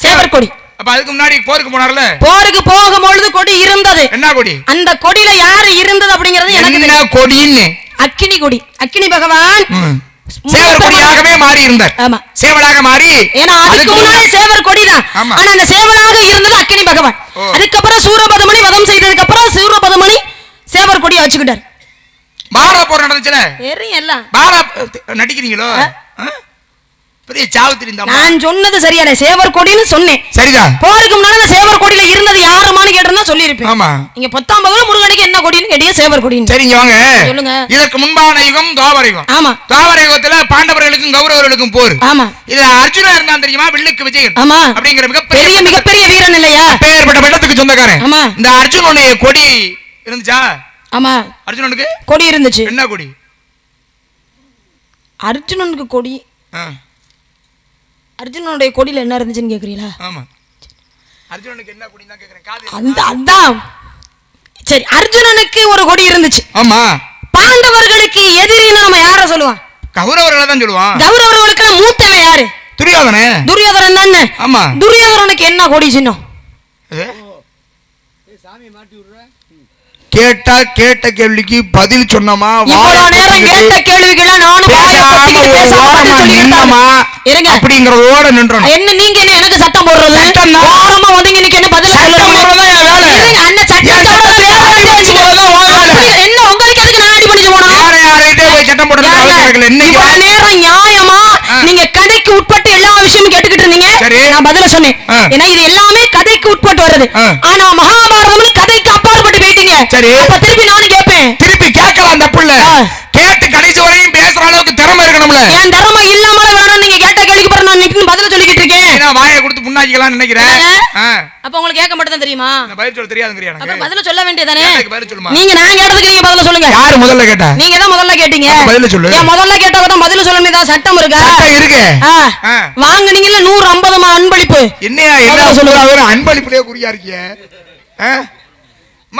சேவர் கொடி. அப்ப அதுக்கு முன்னாடி போருக்கு போனார்ல, போருக்கு போகும்பொழுது கொடி இருந்தது. என்ன கொடி? அந்த கொடியில யாரு இருந்தது அப்படிங்கறது எனக்கு என்ன கொடின்னு? அக்கினி கொடி. அக்கினி பகவான் சேவர் கொடியாகவே மாறி இருந்தார். ஆமா, சேவலாக மாறி. ஏன்னா அதுக்கு முன்னாடி சேவர் கொடிதான். ஆனா அந்த சேவலாக இருந்தது அக்கினி பகவான். அதுக்கப்புறம் சூரபதுமனை வதம் செய்ததுக்கு அப்புறம் சூரபதுமனை சேவர் கொடியை வச்சுக்கிட்டார். பாரத போர் நடந்துச்சுல, எல்லாம் நடிக்கிறீங்களோ? பெரிய சாவுத்திரி. நான் சொன்னது சரியான சேவர் கொடின்னு சொன்னேன். சரிதான். போருக்கு முன்னாடி சேவர் கொடியில இருந்தது யாருமான்னு கேட்டிருந்தா சொல்லியிருப்பேன். ஆமா. நீங்க 10ஆம் பகல முருகனுக்கு என்ன கொடின்னு கேட்டீங்க, சேவர் கொடின்னு. சரிங்க, வாங்க சொல்லுங்க. இதற்கு முன்பான யுகம் துவாபர யுகம். ஆமா. துவாபர யுகத்துல பாண்டவர்களுக்கு பாண்டவர்களுக்கும் கௌரவர்களுக்கும் போர். ஆமா. இது அர்ஜுனா இருந்தான் தெரியுமா, வில்லுக்கு விஜயன். ஆமா. அப்படிங்கிற மிகப்பெரிய வீரன் இல்லையா, பேர்பட்ட பட்டத்துக்கு சொந்தக்காரன். ஆமா. இந்த அர்ஜுனனுடைய கொடி இருந்துச்சா? ஆமா, அர்ஜுனனுக்கு கொடி இருந்துச்சு. என்ன கொடி? அர்ஜுனனுக்கு கொடி, அர்ஜுனனுடைய கொடியில என்ன இருந்துச்சுன்னு கேக்குறீங்களா? ஆமா, அர்ஜுனனுக்கு என்ன கொடி தான் கேக்குறேன். காது அதான் சரி, அர்ஜுனனுக்கு ஒரு கொடி இருந்துச்சு. ஆமா. பாண்டவர்களுக்கு எதிரின்னு நம்ம யார சொல்லுவான்? கௌரவர்களை தான் சொல்லுவான். கௌரவர்களுக்கு மூத்தவன் யாரு? துரியோதனன். துரியோதனன் தானே. ஆமா. துரியோதனனுக்கு என்ன கொடி சின்னம்? கேட்ட கேள்விக்கு பதில் சொன்னமா? இவ்வளவு நேரம் கேட்ட கேள்விக்கெல்லாம் நானும் அப்படிங்கறதோட நின்றோம். என்ன நீங்க என்ன எனக்கு சட்டம் போடுறது? ஓரமா வந்தீங்க, இன்னைக்கு என்ன பதில் சொல்லணும்? அண்ணன் சட்டத்தோட என்ன உங்களுக்கு எதுக்கு நான் அடி பண்ணிட்டு போனா? சட்டம் போடுறது இவ்வளவு நேரம் நியாயமா நீங்க கதைக்கு உட்பட்டு எல்லா விஷயமும் கேட்டுக்கிட்டு இருந்தீங்க. நான் பதில சொன்னேன். ஏன்னா இது எல்லாமே கதைக்கு உட்பட்டு வருது. ஆனா மகாபாரதம்னு கதைக்கு அப்பாற்பட்டு போயிட்டீங்க. அப்ப திருப்பி நானும் கேட்பேன். திருப்பி கேட்கலாம், தப்பு இல்ல. கேட்டு கடைசி வரையும் பேசுற அளவுக்கு திறமை இருக்கணும்ல. என் திறமை இல்லாம வேணும். நீங்க கேட்ட கேள்விக்கு பிறகு நான் நின்னு பதில சொல்லிக்கிட்டு இருக்கேன். நான் வாயை கொடுத்து முன்னாடிக்கலாம்னு நினைக்கிறேன். அப்ப உங்களுக்கு கேட்க மட்டும் தான் தெரியுமா? பதில் சொல்ல தெரியாதுங்கறியா? எனக்கு அப்ப பதில சொல்ல வேண்டியதானே? பதில் சொல்லுமா. நீங்க நான் கேட்டதுக்கு நீங்க பதில சொல்லுங்க. யார் முதல்ல கேட்டா? நீங்க தான் முதல்ல கேட்டீங்க. பதில சொல்லு. ஏன் முதல்ல கேட்டவங்க தான் பதில சொல்ல வேண்டியதா சட்டம் இருக்கா? சட்டம் இருக்கு. வாங்குனீங்கல 150 அன்பளிப்பு. என்னையா என்ன சொல்லுவா? ஒரு அன்பளிப்புலயே குறியா இருக்கியே.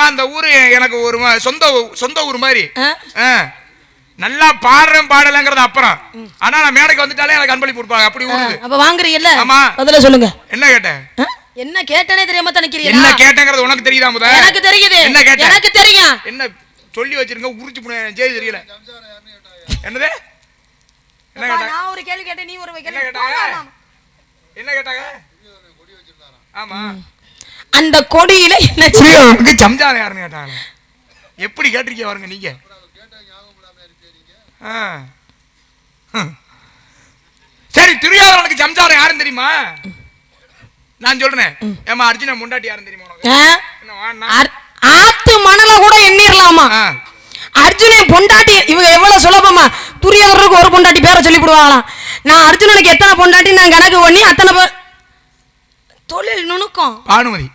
அந்த ஊரு எனக்கு ஒரு சொந்த ஊர் மாதிரி. நல்லா பாடுறேன் பாடலங்கிறது அப்புறம். ஆனா நான் மேடைக்கு வந்துட்டாலே எனக்கு அன்பளிப்பு கொடுப்பாங்க. அப்படி ஊருக்கு. அப்ப வாங்குறீங்கல்ல? ஆமா. பதில சொல்லுங்க. என்ன கேட்டேன்? என்ன கேட்டனே தெரியாம தான் நிக்கிறீங்க. என்ன கேட்டங்கிறது உனக்கு தெரியுதா முத? எனக்கு தெரியுது. என்ன கேட்ட? எனக்கு தெரியும். என்ன சொல்லி வச்சிருங்க, உரிச்சு புனே ஜெய் தெரியல. என்னது? என்ன கேட்ட? நான் ஒரு கேள்வி கேட்டேன், நீ ஒரு கேள்வி கேட்டாங்க. என்ன கேட்டாங்க? ஆமா. அந்த கொடியில என்ன புரியவனுக்கு சம்சாரம் யாருன்னு கேட்டாங்க. எப்படி கேட்டிருக்கீங்க பாருங்க நீங்க. சரி, துரியோதனனுக்கு சம்சாரம் யாருன்னு தெரியுமா? நான் சொல்றேன். ஏமா அர்ஜுனன் முண்டாட்டி யாருன்னு தெரியுமா உனக்கு? ஆத்து மணல கூட எண்ணிரலாமா? அர்ஜுனன் பொண்டாட்டி இவங்க எவ்வளவு சுலபமா துரியோதனனுக்கு ஒரு பொண்டாட்டி பேரை சொல்லி விடுவாங்களாம். நான் அர்ஜுனனுக்கு எத்தனை பொண்டாட்டி நான் கணக்கு பண்ணி அத்தனை தொழில் நுணுக்கம். பானுமதி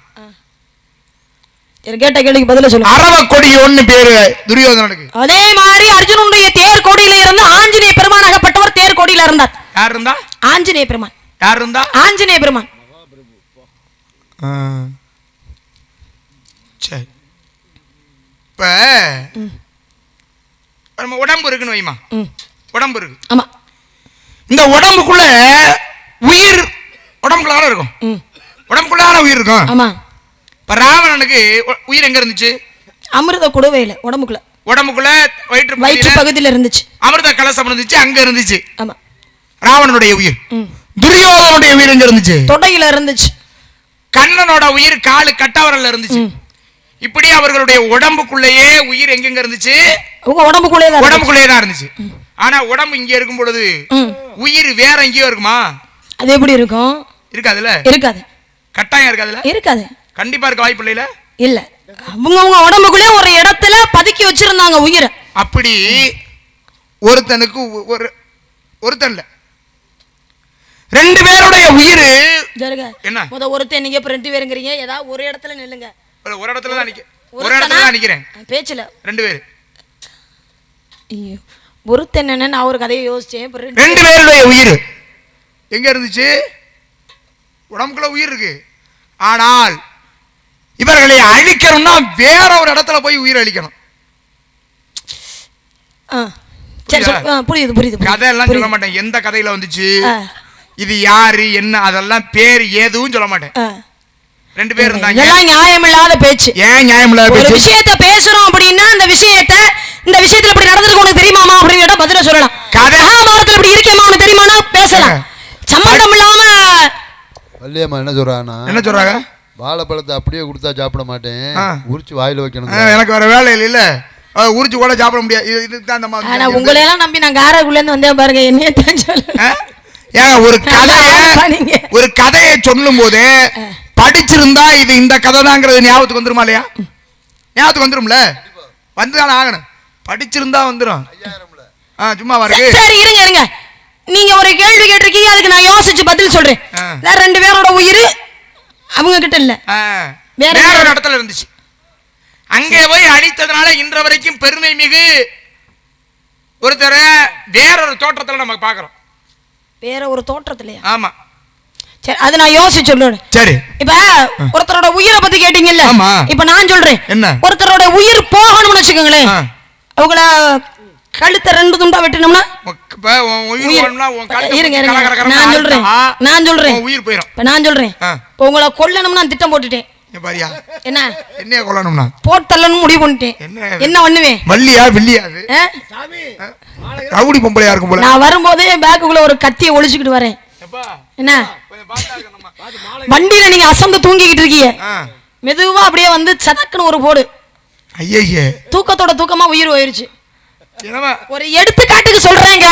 கேட்ட கேள்விக்கு பதில சொல்லு. அரவ கொடி ஒண்ணு பேரு துரியோதனனுக்கு. அதே மாதிரி அர்ஜுனனுடைய தேர் கொடியில இருந்து ஆஞ்சநேய பெருமான் ஆகப்பட்டவர் தேர் கொடியில இருந்தார். யார் இருந்தா? ஆஞ்சநேய பெருமான். யார் இருந்தா? ஆஞ்சநேய பெருமான். சரி, இப்ப நம்ம உடம்பு இருக்குன்னு வைமா. உடம்பு இருக்கு. ஆமா. இந்த உடம்புக்குள்ள உயிர் உடம்புக்குள்ள இருக்கும். உடம்புக்குள்ளான உயிர் இருக்கும். ஆமா. இப்ப ராவணனுக்கு உயிர் எங்க இருந்துச்சு? அமிர்த குடுவையில உடம்புக்குள்ள வயிற்று பகுதியில இருந்துச்சு. அமிர்த கலசம் இருந்துச்சு, அங்க இருந்துச்சு. ஆமா. ராவணனுடைய உயிர். துரியோதனனுடைய உயிர் எங்க இருந்துச்சு? தொடையில இருந்துச்சு. கண்ணனோட உயிர் காலு கட்டவரல்ல இருந்துச்சு. இப்படி அவர்களுடைய உடம்புக்குள்ளேயே உயிர் எங்க இருந்துச்சு? உடம்புக்குள்ளே தான் இருந்துச்சு. ஆனா உடம்பு இங்க இருக்கும் பொழுது உயிர் வேற எங்கேயோ இருக்குமா? அது எப்படி இருக்கும்? இருக்காதுல்ல? இருக்காது. கட்டாயம் இருக்காதுல்ல? இருக்காது. கண்டிப்பா இருக்க வாய்ப்பு இல்ல. இல்ல, அவங்க உடம்புக்குள்ளே ஒரு இடத்துல பதுக்கி வச்சிருந்தாங்க உயிரை. அப்படி ஒருத்தனுக்கு ஒருத்தன்ல 2 பேருடைய உயிர் என்ன? ஒருத்தன் நீங்க இப்ப 2 பேருங்கறீங்க. ஏதாவது ஒரு இடத்துல நில்லுங்க. ஒரு இடத்துல தான் நிக்கிறேன். பேச்சுல 2 பேர். ஒருத்தன் என்ன? நான் ஒரு கதையை யோசிச்சேன். 2 பேருடைய உயிர் எங்க இருந்துச்சு? உடம்புக்குள்ள உயிர் இருக்கு. ஆனால் இவர்களை அழிக்கணும்னா வேற ஒரு இடத்துல போய் உயிர் அழிக்கணும். புரியுது. கதையெல்லாம் சொல்ல மாட்டேன். எந்த கதையில வந்துச்சு, இது யாரு என்ன, அதெல்லாம் பேர் எதுவும் சொல்ல மாட்டேன். 2 பேர் இருந்தாங்க. நியாயமில்லாத பேச்சு. ஏன் நியாயமில்லாத பேச்சு? விஷயத்தை பேசுறோம் அப்படின்னா இந்த விஷயத்துல இப்படி நடந்திருக்கு உனக்கு தெரியுமாமா அப்படின்னு கேட்டா பதில சொல்லலாம். மகாபாரதத்துல இப்படி இருக்கேமா உனக்கு தெரியுமானா பேசலாம். சம்பந்தம் இல்லாம வள்ளியம்மா என்ன சொல்றாங்க? வாழைப்பழத்தை அப்படியே கொடுத்தா சாப்பிட மாட்டேன், உரிச்சு வாயில வைக்கணும். எனக்கு வேற வேலை இல்ல, உரிச்சு கூட சாப்பிட முடியாது. இதுதான் அந்த மாதிரி. ஆனா உங்களை எல்லாம் நம்பி நான் காரைக்குள்ள இருந்து வந்தேன் பாருங்க. என்னைய தான் சொல்ல. ஒரு கதையை சொல்லும் போது படிச்சிருந்தா இது இந்த கதை தாங்கிறது ஞாபகத்துக்கு வந்துருமா இல்லையா? ஞாபகத்துக்கு வந்துரும்ல, வந்துதானே ஆகணும். படிச்சிருந்தா வந்துரும். சும்மா இருக்கு. சரி இருங்க. நீங்க ஒரு கேள்வி கேட்டிருக்கீங்க, அதுக்கு நான் யோசிச்சு பதில் சொல்றேன். வேற 2 பேரோட உயிர் அவங்க கிட்ட இல்ல, வேற ஒரு இடத்துல இருந்துச்சு. அங்கே போய் அழித்ததுனால இன்ற வரைக்கும் பெருமை மிகு ஒருத்தர வேறொரு தோற்றத்துல நம்ம பாக்குறோம். வேற ஒரு தோற்றத்திலயா? ஆமா. சரி, அது நான் யோசிச்சு சொல்றேன். சரி, இப்ப ஒருத்தரோட உயிரை பத்தி கேட்டீங்கல்ல, இப்ப நான் சொல்றேன். என்ன? ஒருத்தரோட உயிர் போகணும்னு வச்சுக்கோங்களேன், அவங்கள கழுத்தை 2 துண்டா வெட்டணும்னா நான் சொல்றேன் உயிர் போயிடும். நான் சொல்றேன் இப்ப உங்களை கொல்லணும்னா திட்டம் போட்டுட்டேன். என்ன என்ன கொல்லணும்னா போட்டல்லன்னு முடிவு பண்ணிட்டேன். என்ன பண்ணுவேன்? வள்ளியா வில்லியா? ரவுடி பொம்பளையா இருக்கும் போல. நான் வரும்போதே பேக்குக்குள்ள ஒரு கத்தியை ஒளிச்சுக்கிட்டு வரேன். என்ன வண்டியில நீங்க அசந்து தூங்கிக்கிட்டு இருக்கீங்க, மெதுவா அப்படியே வந்து சதக்குன்னு ஒரு போடு. ஐயே, தூக்கத்தோட தூக்கமா உயிர் போயிருச்சு. ஒரு எடுத்துக்காட்டுக்கு சொல்றேங்க.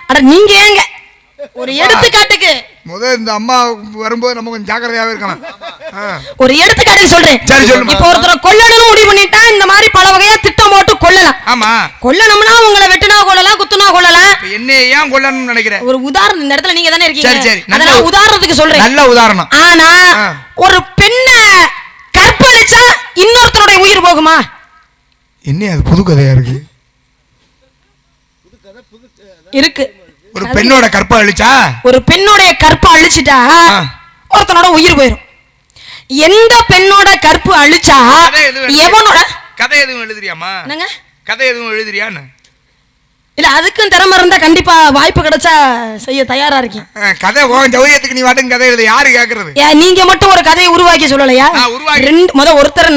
அட நீங்க ஏங்க ஒரு எடுத்துக்காட்டுக்கு முதல்ல இந்த அம்மா வரும்போது நம்ம கொஞ்சம் ஜாக்கிரதையாவே இருக்கலாம். ஒரு எடுத்துக்காட்டுக்கு சொல்றேன். இப்ப ஒருத்தரை கொல்லணும்னு முடிவு பண்ணிட்டா இந்த மாதிரி பல வகையா திட்டம் போட்டு கொல்லலாம். ஆமா, கொல்லணும்னா உங்களை வெட்டுனா கொல்லலாம், குத்துனா கொல்லலாம். என்ன ஏன் கொல்லணும்னு நினைக்கிறேன்? ஒரு உதாரணம், இந்த இடத்துல நீங்க தானே இருக்கீங்க. சரி, அதனால உதாரணத்துக்கு சொல்றேன். நல்ல உதாரணம். ஆனா ஒரு பெண்ணை கற்பழிச்சா இன்னொருத்தருடைய உயிர் போகுமா? என்ன அது புது கதையா இருக்கு? இருக்கு. ஒரு பெண்ணோட கற்பை அழிச்சா, ஒரு பெண்ணோட கற்பை அழிச்சிட்டா ஒருத்தனோட உயிர் போயிடும். எந்த பெண்ணோட கற்பு அழிச்சா எவனோட கதை எதுவும் எழுதுறியாமா? என்னங்க கதை எதுவும் எழுதுறியான்னு? இல்ல, அதுக்கும் திறமை இருந்தா கண்டிப்பா வாய்ப்பு கிடைச்சா செய்ய தயாரா இருக்கேன். கதை ஜௌரியத்துக்கு நீ வாட்டுங்க கதை எழுது, யாரு கேக்குறது? நீங்க மட்டும் ஒரு கதையை உருவாக்கி சொல்லலையா? ஒருத்தர்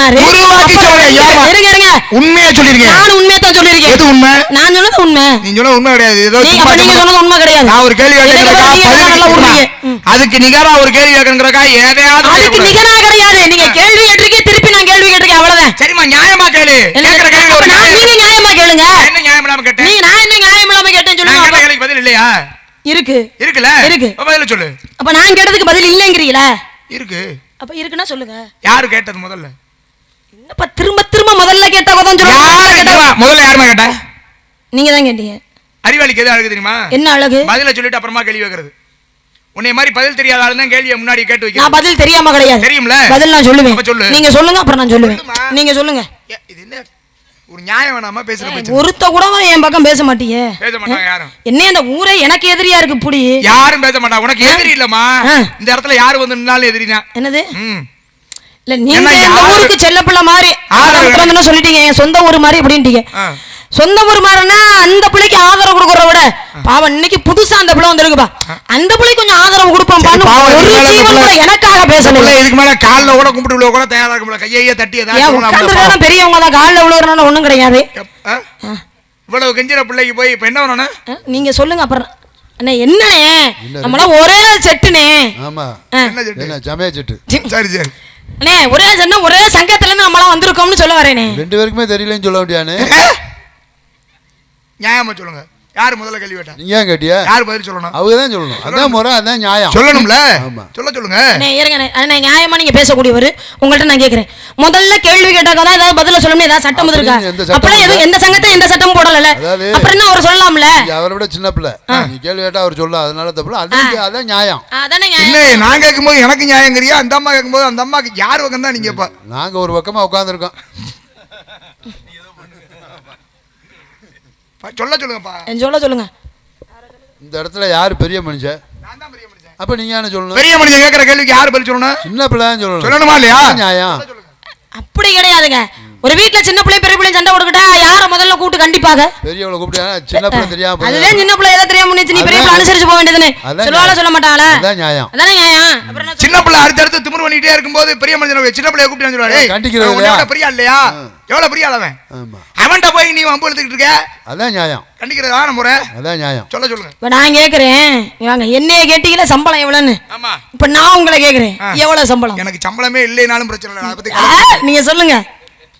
உண்மையா சொல்லிருக்கேன். நான் உண்மையா தான் சொல்லிருக்கேன். எது உண்மை? நான் சொன்னது உண்மை. நீ சொன்னது உண்மை கிடையாது. ஏதோ நீங்க சொன்னது உண்மை கிடையாது. நான் ஒரு கேள்வி கேட்கறேன், அதுக்கு நிகரா ஒரு கேள்வி கேட்கறேங்கறக்கா எதையாவது அதுக்கு நிகரா கிடையாது. நீங்க கேள்வி கேட்டிருக்கீங்க, திருப்பி நான் கேள்வி கேட்டிருக்கேன், அவ்வளவுதான். சரிமா, நியாயமா கேளு. கேக்குற கேள்வி ஒரு நீங்க நியாயமா கேளுங்க. என்ன நியாயம் இல்லாம கேட்டேன்? நீங்க நான் என்ன நியாயம் இல்லாம கேட்டேன்னு சொல்லுங்க. நான் கேள்விக்கு பதில் இல்லையா? இருக்கு. இருக்குல? இருக்கு. பதில சொல்லு. அப்ப நான் கேட்டதுக்கு பதில் இல்லங்கறீங்களா? இருக்கு. அப்ப இருக்குன்னா சொல்லுங்க. யாரு கேட்டது முதல்ல? என்னப்பா திரும்ப திரும்ப முதல்ல கேட்ட கோதம் சொல்லுங்க. முதல்ல யாருமா கேட்டா? நீங்க தான் கேட்டீங்க. அறிவாளிக்கு எது அழகு தெரியுமா? என்ன அழகு? பதில சொல்லிட்டு அப்புறமா கேள்வி கேக்குறது. உன்னை மாதிரி பதில் தெரியாத ஆளு தான் கேள்வியை முன்னாடி கேட்டு வைக்க. நான் பதில் தெரியாம கிடையாது. தெரியும்ல? பதில் நான் சொல்லுவேன். நீங்க சொல்லுங்க, அப்புறம் நான் சொல்லுவேன். நீங்க சொல்லுங்க. இது என்ன ஒரு நியாயம் வேணாமா பேசுற பேச்சு? ஒருத்த கூட என் பக்கம் பேச மாட்டீங்க. பேச மாட்டாங்க யாரும். என்ன இந்த ஊரே எனக்கு எதிரியா இருக்கு புடி. யாரும் பேச மாட்டாங்க. உனக்கு எதிரி இல்லமா? இந்த இடத்துல யாரு வந்து நின்னாலும் எதிரிதான். என்னது? இல்ல நீங்க இந்த ஊருக்கு செல்லப்பிள்ளை மாதிரி ஆதரவு சொல்லிட்டீங்க, என் சொந்த ஊர் மாதிரி அப்படின்ட்டீங்க. சொந்த ஊர் மாதிரினா அந்த பிள்ளைக்கு ஆதரவு கொடுக்கறத விட பாவம் இன்னைக்கு புதுசா அந்த பிள்ளை வந்திருக்குப்பா, அந்த பிள்ளைக்கு கொஞ்சம் ஆதரவு கொடுப்போம். எனக்காக பேசல. இதுக்கு மேல கால்ல கூட கும்பிட்டு கூட தயாரா இருக்கும். கையை தட்டி ஏதாவது பெரியவங்க தான் காலில் விழுறனால ஒண்ணும் கிடையாது. இவ்வளவு கெஞ்சிர பிள்ளைக்கு போய் இப்ப என்ன பண்ணணும்? நீங்க சொல்லுங்க. அப்புறம் அண்ணே என்னனே நம்மள ஒரே செட்டுனே. ஆமா, என்ன செட்டு? ஜமே செட்டு. சரி சரி அண்ணே, ஒரே செட்டு ஒரே சங்கத்துல இருந்து நம்மள வந்திருக்கோம்னு சொல்ல வரேனே. 2 பேருக்குமே தெரியலன்னு சொல்ல வேண்டியானே. நியாயமா சொல்லுங்க. யாரு முதல்ல கேள்வி கேட்டா? நீங்க கேட்டியா? யார் பதில் சொல்லணும்? அவங்க தான் சொல்லணும். அதான் முறை, அதான் நியாயம். சொல்லணும்ல? சொல்லுங்க. அண்ணே இருங்க அண்ணே, நியாயமா நீங்க பேசக்கூடியவர். உங்கள்ட்ட நான் கேக்குறேன், முதல்ல கேள்வி கேட்டாக்க தான் ஏதாவது பதில சொல்லணும். ஏதாவது சட்டம் இருக்கா? அப்பலாம் எதுவும் எந்த சங்கத்தை எந்த சட்டமும் போடல. அப்புறம் என்ன அவர் சொல்லலாம்ல? அவரை விட சின்ன பிள்ளை, நீ கேள்வி கேட்டா அவர் சொல்ல, அதனால தப்புல. அதான் நியாயம். அதானே நியாயம். என்ன நான் கேட்கும்போது எனக்கு நியாயங்கறியா? அந்த அம்மா கேட்கும்போது அந்த அம்மாக்கு யார் பக்கம் தான் நீங்க? நாங்க ஒரு பக்கமா உட்கார்ந்துருக்கோம். சொல்லுங்கப்பா. சொல்லுங்க. இந்த இடத்துல யாரு பெரிய மனுஷன்? நான் தான் பெரிய மனுஷன். அப்ப நீங்க என்ன சொல்லணும்? பெரிய மனுஷன் கேக்குற கேள்விக்கு யார் பதில் சொல்லணும்? சின்ன பிள்ளை தான் சொல்லணும். சொல்லணுமா இல்லையா? நியாயம். அப்படி கிடையாதுங்க. ஒரு வீட்ல சின்ன பிள்ளை பெரிய பிள்ளை சண்டை போட்டுக்கிட்டா யார முதல்ல கூப்பிட்டு கண்டிப்பாக? பெரியவளை கூப்பிட்டு. சின்ன பிள்ளை தெரியாம அதுதான் சின்ன பிள்ளை ஏதோ தெரியாம முன்னிச்சு நீ பெரிய பிள்ளை அனுசரிச்சு போக வேண்டியதுனே. சொல்லுவாளா சொல்ல மாட்டாளா? அதான் நியாயம். அதானே நியாயம். அப்புறம் சின்ன பிள்ளை அடுத்து திமிரு பண்ணிட்டே இருக்கும்போது பெரிய மனுஷன் சின்ன பிள்ளைய கூப்பிட்டு சொல்லுவாரு, கண்டிக்கிறது எவ்வளவு பெரிய இல்லையா? எவ்வளவு பெரிய ஆளவன்? அவன்கிட்ட போய் நீ வம்பு எடுத்துக்கிட்டு இருக்க. அதான் நியாயம். கண்டிக்கிறதா முறை? அதான் நியாயம். சொல்லுங்க. இப்ப நான் கேக்குறேன், வாங்க என்னைய கேட்டீங்களா சம்பளம் எவ்வளவுன்னு? ஆமா. இப்ப நான் உங்களை கேக்குறேன், எவ்வளவு சம்பளம்? எனக்கு சம்பளமே இல்லைனாலும் பிரச்சனை இல்லை. அதை பத்தி நீங்க சொல்லுங்க,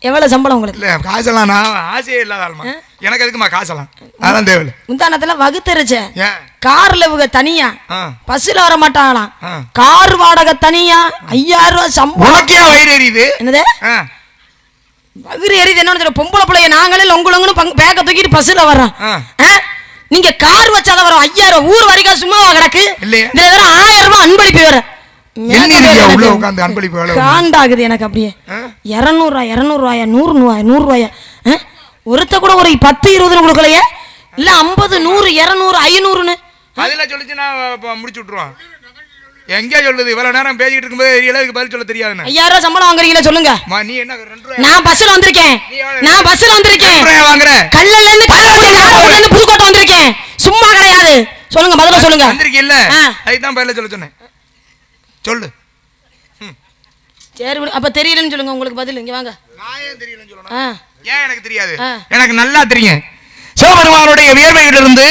எவ்வளவு சம்பளம் உங்களுக்கு? இல்ல காசெல்லாம் நான் ஆசையே இல்லாத ஆளுமா. எனக்கு எதுக்குமா காசெல்லாம்? அதெல்லாம் தேவையில்லை. முந்தானத்துல வகுத்தரிச்ச கார்ல இவங்க தனியா பஸ்ல வர மாட்டாங்களாம். கார் வாடகை தனியா 5000 ரூபாய் சம்பளம். உனக்கே வயிறு எரியுது? என்னது வயிறு எரியுது? என்ன பொம்பளை பிள்ளைய நாங்களே லொங்குலங்குன்னு பேக்க தூக்கிட்டு பஸ்ல வர்றோம். நீங்க கார் வச்சாதான் வரும் 5000 ஊர் வரைக்கும் சும்மாவா கிடக்கு இல்லையே. இதுல வேற 1000 ரூபாய் அன்பளிப்பு வேற உள்ள உட்கார்ந்து அன்பளிப்பு காண்டாகுது எனக்கு அப்படியே 200 ரூபாய் 100 ரூபாய் ஒருத்த கூட ஒரு 10-20 கொடுக்கலையே இல்ல 50 100 200 500ன்னு அதுல சொல்லிச்சு நான் முடிச்சு விட்டுருவான். எங்க சொல்லுது இவ்வளவு நேரம் பேசிட்டு இருக்கும்போது இதுக்கு பதில் சொல்ல தெரியாது. 5000 ரூபாய் சம்பளம் வாங்குறீங்களா சொல்லுங்க. நீ என்ன 2 ரூபாய் நான் பஸ்ல வந்திருக்கேன் வாங்குற கல்லல இருந்து புதுக்கோட்டை வந்திருக்கேன் சும்மா கிடையாது. சொல்லுங்க பதில சொல்லுங்க. வந்திருக்கீல்ல அதுதான் பதில சொல்ல சொன்னேன். சொல்லு. சரி அப்ப தெரியலன்னு சொல்லுங்க. உங்களுக்கு பதில் இங்க வாங்க. நான் ஏன் தெரியலன்னு சொல்லணும்? ஏன் எனக்கு தெரியாது? எனக்கு நல்லா தெரியும். சிவபெருமானுடைய வியர்வையிலிருந்து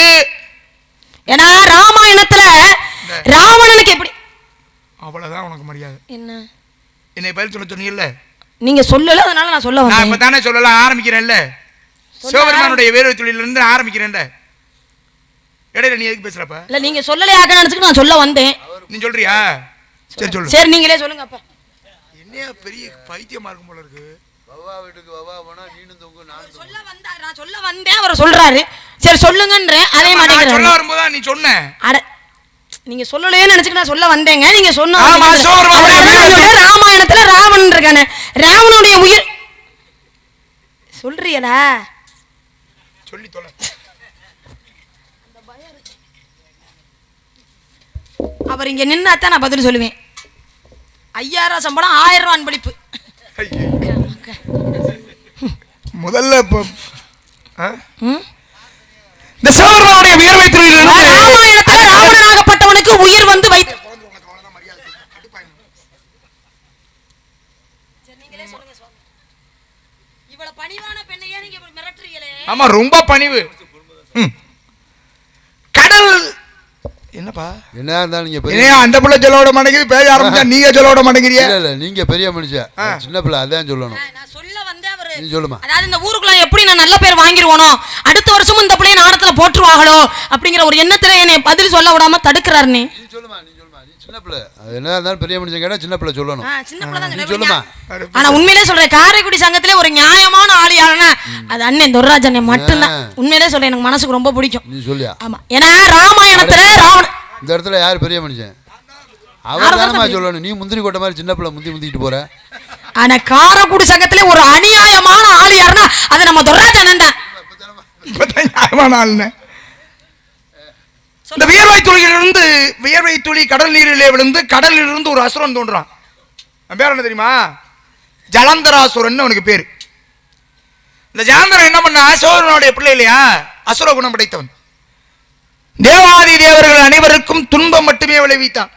ஏன்னா ராமாயணத்துல ராவணனுக்கு எப்படி அவ்வளவுதான் உனக்கு மரியாதை. என்ன என்னை பதில் சொல்ல சொன்னீங்கல்ல நீங்க சொல்லல அதனால நான் சொல்ல வந்தேன். நான் இப்ப தானே சொல்லலாம் ஆரம்பிக்கிறேன்ல. சிவபெருமானுடைய வியர்வை துளியிலிருந்து ஆரம்பிக்கிறேன்ல. இடையில நீ எதுக்கு பேசுறப்ப? இல்ல நீங்க சொல்லலையாக்க நினைச்சுட்டு நான் சொல்ல வந்தேன். நீ சொல்றியா? சரி சொல்லு. சரி நீங்களே சொல்லுங்க அப்ப. என்னையா பெரிய பைத்தியமா இருக்கும் போல இருக்கு. வவா வீட்டுக்கு வவா போனா நீனும் தொங்கு நான் சொல்ல வந்தாரு நான் சொல்ல வந்தேன் அவர் சொல்றாரு. சரி சொல்லுங்கன்றேன் அதே மாதிரி சொல்ல வரும்போது நீ சொன்ன. அட நீங்க சொல்லலையே நினைச்சுட்டு நான் சொல்ல வந்தேங்க. நீங்க சொன்ன ராமாயணத்துல ராவணன் இருக்கானே ராவணனுடைய உயிர் சொல்றீங்களா? சொல்லி தொலை. அவர் இங்க நின்னாத்தான் நான் பதில் சொல்லுவேன். 5000 ரூபாய் சம்பளம் 1000 ரூபாய் அன்பளிப்பு. முதல்ல இந்த சிவபெருமானுடைய வியர்வை துளியிலிருந்து ராமாயணத்துல ராவணனாகப்பட்டவனுக்கு உயிர் வந்து வைத்து இவ்வளவு பணிவான பெண்ணையே நீங்க மிரட்டுறீங்களே. ஆமா ரொம்ப பணிவு. கடல் என்னப்பா என்ன இருந்தாலும் நீங்க பெரிய அந்த பிள்ளை ஜலோட மடங்கி பேச ஆரம்பிச்சா நீங்க ஜலோட மடங்கிறியா? இல்ல நீங்க பெரிய மனுஷன் சின்ன பிள்ளை அதான் சொல்லணும். நான் சொல்ல வந்தே அவரு நீ சொல்லுமா. அதாவது இந்த ஊருக்குள்ள எப்படி நான் நல்ல பேர் வாங்கிடுவானோ அடுத்த வருஷமும் இந்த பிள்ளைய நாடத்துல போட்டுருவாங்களோ அப்படிங்கிற ஒரு எண்ணத்துல என்னை பதில் சொல்ல விடாம தடுக்கிறாரு. நீ சொல்லுமா நீ சின்ன பிள்ளை அது என்ன இருந்தாலும் பெரிய மனுஷன் கேட்டா சின்ன பிள்ளை சொல்லணும். சின்ன பிள்ளை தான் சொல்லுமா. ஆனா உண்மையிலே சொல்றேன் காரைக்குடி சங்கத்திலே ஒரு நியாயமான ஆளு யாருன்னா அது அண்ணன் துர்ராஜ் அண்ணன் மட்டும்தான். உண்மையிலே சொல்றேன் எனக்கு மனசுக்கு ரொம்ப பிடிக்கும். நீ சொல்லியா? ஆமா ஏன்னா ராமாயணத்துல ராவணன் இந்த இடத்துல யார் பெரிய மனுஷன் அவர் தானமா சொல்லணும். நீ முந்திரி கொட்ட மாதிரி சின்ன பிள்ளை முந்திட்டு போற. ஆனா காரைக்குடி சங்கத்திலே ஒரு அநியாயமான ஆளு யாருன்னா அது நம்ம துர்ராஜ் அண்ணன் தான். இந்த வியர்வை துளியிலிருந்து வியர்வை துளி கடல் நீரிலே விழுந்து கடலில் இருந்து ஒரு அசுரன் தோன்றான். பேர் என்ன தெரியுமா? ஜலந்தராசுரன் அவனுக்கு பேரு. இந்த ஜலந்தரன் என்ன பண்ணா சிவபெருமானுடைய பிள்ளை இல்லையா அசுர குணம் படைத்தவன். தேவாதி தேவர்கள் அனைவருக்கும் துன்பம் மட்டுமே விளைவித்தான்.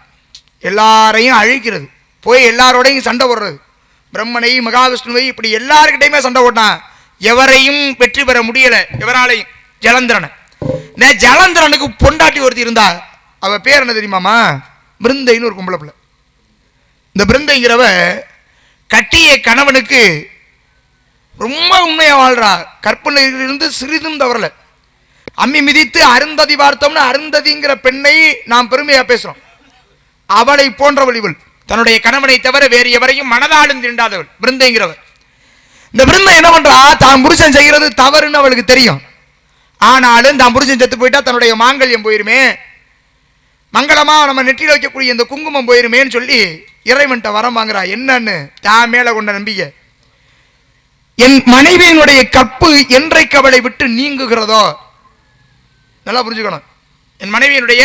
எல்லாரையும் அழிக்கிறது போய் எல்லாரோடையும் சண்டை போடுறது. பிரம்மனை மகாவிஷ்ணுவை இப்படி எல்லாருக்கிட்டையுமே சண்டை போட்டான். எவரையும் வெற்றி பெற முடியல எவராலையும். ஜலந்திரனை இந்த ஜலந்திரனுக்கு பொண்டாட்டி ஒருத்தி இருந்தா அவ பேர் என்ன தெரியுமாமா? பிருந்தைன்னு ஒரு பொம்பளை பிள்ளை. இந்த பிருந்தைங்கிறவ கட்டிய கணவனுக்கு ரொம்ப உண்மையா வாழ்றா. கற்பனையிலிருந்து சிறிதும் தவறல. அம்மி மிதித்து அருந்ததி பார்த்தோம்னு அருந்ததிங்கிற பெண்ணை நாம் பெருமையா பேசுறோம். அவளை போன்றவள் இவள். தன்னுடைய கணவனை தவிர வேறு எவரையும் மனதாலும் தீண்டாதவள் பிருந்தைங்கிறவள். இந்த பிருந்தை என்ன பண்றா? தான் புருஷன் செய்கிறது தவறுன்னு அவளுக்கு தெரியும். ஆனாலும் தான் புருஷன் செத்து போயிட்டா தன்னுடைய மாங்கல்யம் போயிருமே, மங்களமா நம்ம நெற்றியில் வைக்கக்கூடிய இந்த குங்குமம் போயிருமேன்னு சொல்லி இறைவன்ட்ட வரம் வாங்குறா. என்னன்னு தான் மேல கொண்ட நம்பிக்கை. என் மனைவியினுடைய கற்பு என்றைக்கு அவளை விட்டு நீங்குகிறதோ, நல்லா புரிஞ்சுக்கணும், என் மனைவியினுடைய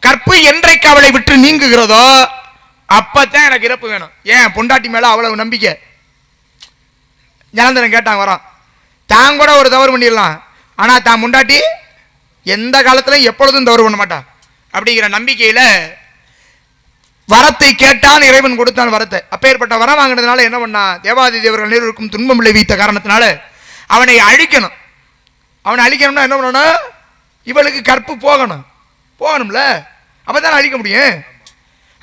கற்பு என்றைக்கு அவளை விட்டு நீங்குகிறதோ அப்பத்தான் எனக்கு இறப்பு வேணும். ஏன் பொண்டாட்டி மேல அவ்வளவு நம்பிக்கை. ஜலந்தரன் கேட்டாங்க வரோம். தான் கூட ஒரு தவறு பண்ணிடலாம், ஆனா தான் பொண்டாட்டி எந்த காலத்திலும் எப்பொழுதும் தவறு பண்ண மாட்டான் அப்படிங்கிற நம்பிக்கையில வரத்தை கேட்டான். இறைவன் கொடுத்தான் வரத்தை. அப்பேற்பட்ட வரம் வாங்கினதுனால என்ன பண்ணா? தேவாதி தேவர்கள் நேருக்கும் துன்பம் விளைவித்த காரணத்தினால அவனை அழிக்கணும். அவனை அழிக்கணும்னா என்ன பண்ணணும்? இவளுக்கு கற்பு போகணும்ல, அப்பதான் அழிக்க முடியும்.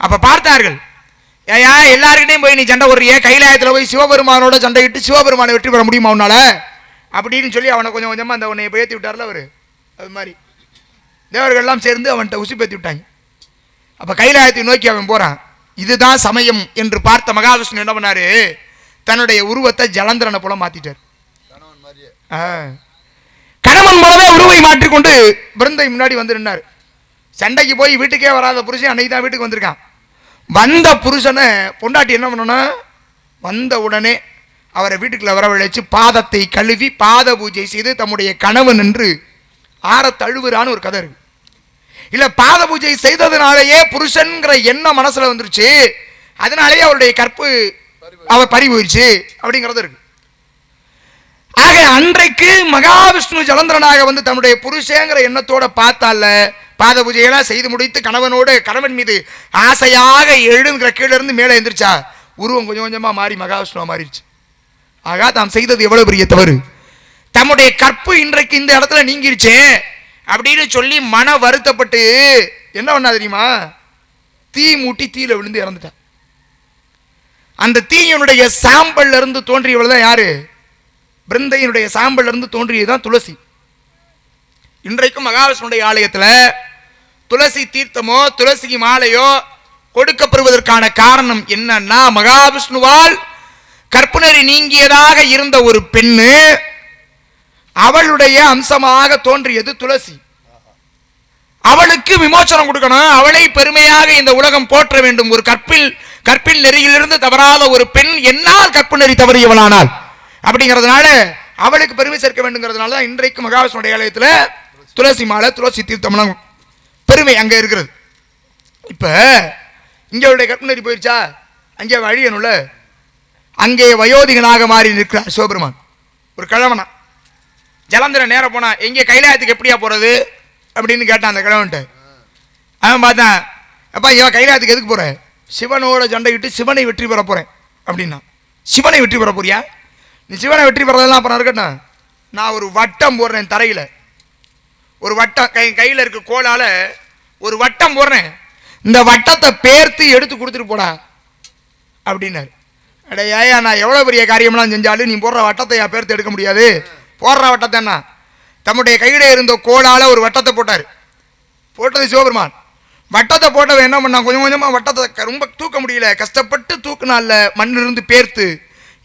அப்ப பார்த்தார்கள், ஏயா எல்லாருக்கிட்டையும் போய் நீ சண்டை போடுறிய, கைலாயத்தில் போய் சிவபெருமானோட சண்டையிட்டு சிவபெருமானை வெற்றி பெற முடியுமா உன்னால அப்படின்னு சொல்லி அவனை கொஞ்சம் கொஞ்சமா அந்த உன்னை பேத்தி விட்டார்ல அவரு. அது மாதிரி தேவர்கள் எல்லாம் சேர்ந்து அவன்கிட்ட உசி பேத்தி விட்டாங்க. அப்ப கைலாயத்தை நோக்கி அவன் போறான். இதுதான் சமயம் என்று பார்த்த மகாவிஷ்ணு என்ன பண்ணாரு? தன்னுடைய உருவத்தை ஜலந்திரனை போல மாத்திட்டார். கணவன் போலவே உருவை மாற்றிக்கொண்டு பிருந்தை முன்னாடி வந்து நின்னாரு. சண்டைக்கு போய் வீட்டுக்கே வராத புருஷன் அன்னைக்கு தான் வீட்டுக்கு வந்திருக்கான். வந்த புருஷனை பொண்டாட்டி என்ன பண்ணணும், வந்த உடனே அவரை வீட்டுக்குள்ள வரவழைச்சு பாதத்தை கழுவி பாத பூஜை செய்து தம்முடைய கணவன் என்று ஆற தழுவுறான்னு ஒரு கதை இருக்கு. இல்ல பாத பூஜை செய்ததுனாலேயே புருஷன்கிற எண்ணம் மனசுல வந்துருச்சு, அதனாலேயே அவருடைய கற்பு அவர் பறி போயிடுச்சு அப்படிங்கிறது இருக்கு. ஆக அன்றைக்கு மகாவிஷ்ணு ஜலந்திரனாக வந்து தன்னுடைய புருஷங்கிற எண்ணத்தோட பார்த்தால பாத பூஜையெல்லாம் செய்து முடித்து கணவனோடு கணவன் மீது ஆசையாக எழுங்கிற கீழே இருந்து மேலே எந்திரிச்சா உருவம் கொஞ்சம் கொஞ்சமா மாறி மகாவிஷ்ணுவா மாறிடுச்சு. ஆகா தாம் செய்தது எவ்வளவு பெரிய தவறு. தம்முடைய கற்பு இன்றைக்கு இந்த இடத்துல நீங்கிருச்சே அப்படின்னு சொல்லி மன வருத்தப்பட்டு என்ன பண்ணா தெரியுமா, தீ மூட்டி தீயில விழுந்து இறந்துட்டா. அந்த தீயினுடைய சாம்பல்ல இருந்து தோன்றியவள் தான் யாரு, பிருந்தையினுடைய சாம்பல்ல இருந்து தோன்றியதுதான் துளசி. இன்றைக்கும் மகாவிஷ்ணுடைய ஆலயத்துல துளசி தீர்த்தமோ துளசி மாலையோ கொடுக்கப்படுவதற்கான காரணம் என்னன்னா, மகாவிஷ்ணுவால் கற்புநெறி நீங்கியதாக இருந்த ஒரு பெண்ணு அவளுடைய அம்சமாக தோன்றியது துளசி. அவளுக்கு விமோசனம் கொடுக்கணும், அவளை பெருமையாக இந்த உலகம் போற்ற வேண்டும். ஒரு கற்பில் நெறியிலிருந்து தவறாத ஒரு பெண் என்னால் கற்பு நெறி தவறியவளானால் அப்படிங்கிறதுனால அவளுக்கு பெருமை சேர்க்க வேண்டுங்கிறதுனால தான் இன்றைக்கு மகாவிஷ்ணுடைய ஆலயத்துல துளசி மாலை துளசி தீர்த்தம் பெருமை அங்க இருக்கிறது. இப்ப இங்க அவருடைய கற்பு நெறி போயிடுச்சா, அங்கே வழியனுள்ள அங்கே வயோதிகனாக மாறி நிற்கிறார் சிவபெருமான். ஒரு கிழவனா ஜலந்திரன் நேரம் போனா எங்கே கைலாயத்துக்கு எப்படியா போறது அப்படின்னு கேட்டான் அந்த கிழவன்ட்டு. அவன் பார்த்தான், அப்பா இவன் கைலாயத்துக்கு எதுக்கு போற, சிவனோட சண்டையிட்டு சிவனை வெற்றி பெற போறேன் அப்படின்னா. சிவனை வெற்றி பெற போறியா, நீ சிவனை வெற்றி பெறதெல்லாம் அப்புறம் இருக்கட்டும், நான் ஒரு வட்டம் போடுறேன் தரையில, ஒரு வட்டம் கையில இருக்க கோலால ஒரு வட்டம் போடுறேன், இந்த வட்டத்தை பேர்த்து எடுத்து கொடுத்துட்டு போடா அப்படின்னாரு. அட ஏயா நான் எவ்வளவு பெரிய காரியம்லாம் செஞ்சாலும் நீ போடுற வட்டத்தை பேர்த்து எடுக்க முடியாது, போடுற வட்டத்தை என்ன, தம்முடைய கையில இருந்த கோலால ஒரு வட்டத்தை போட்டார். போட்டது சிவபெருமான். வட்டத்தை போட்டவன் என்ன பண்ணான், கொஞ்சம் கொஞ்சமா வட்டத்தை ரொம்ப தூக்க முடியல, கஷ்டப்பட்டு தூக்குனால மண்ணிலிருந்து பேர்த்து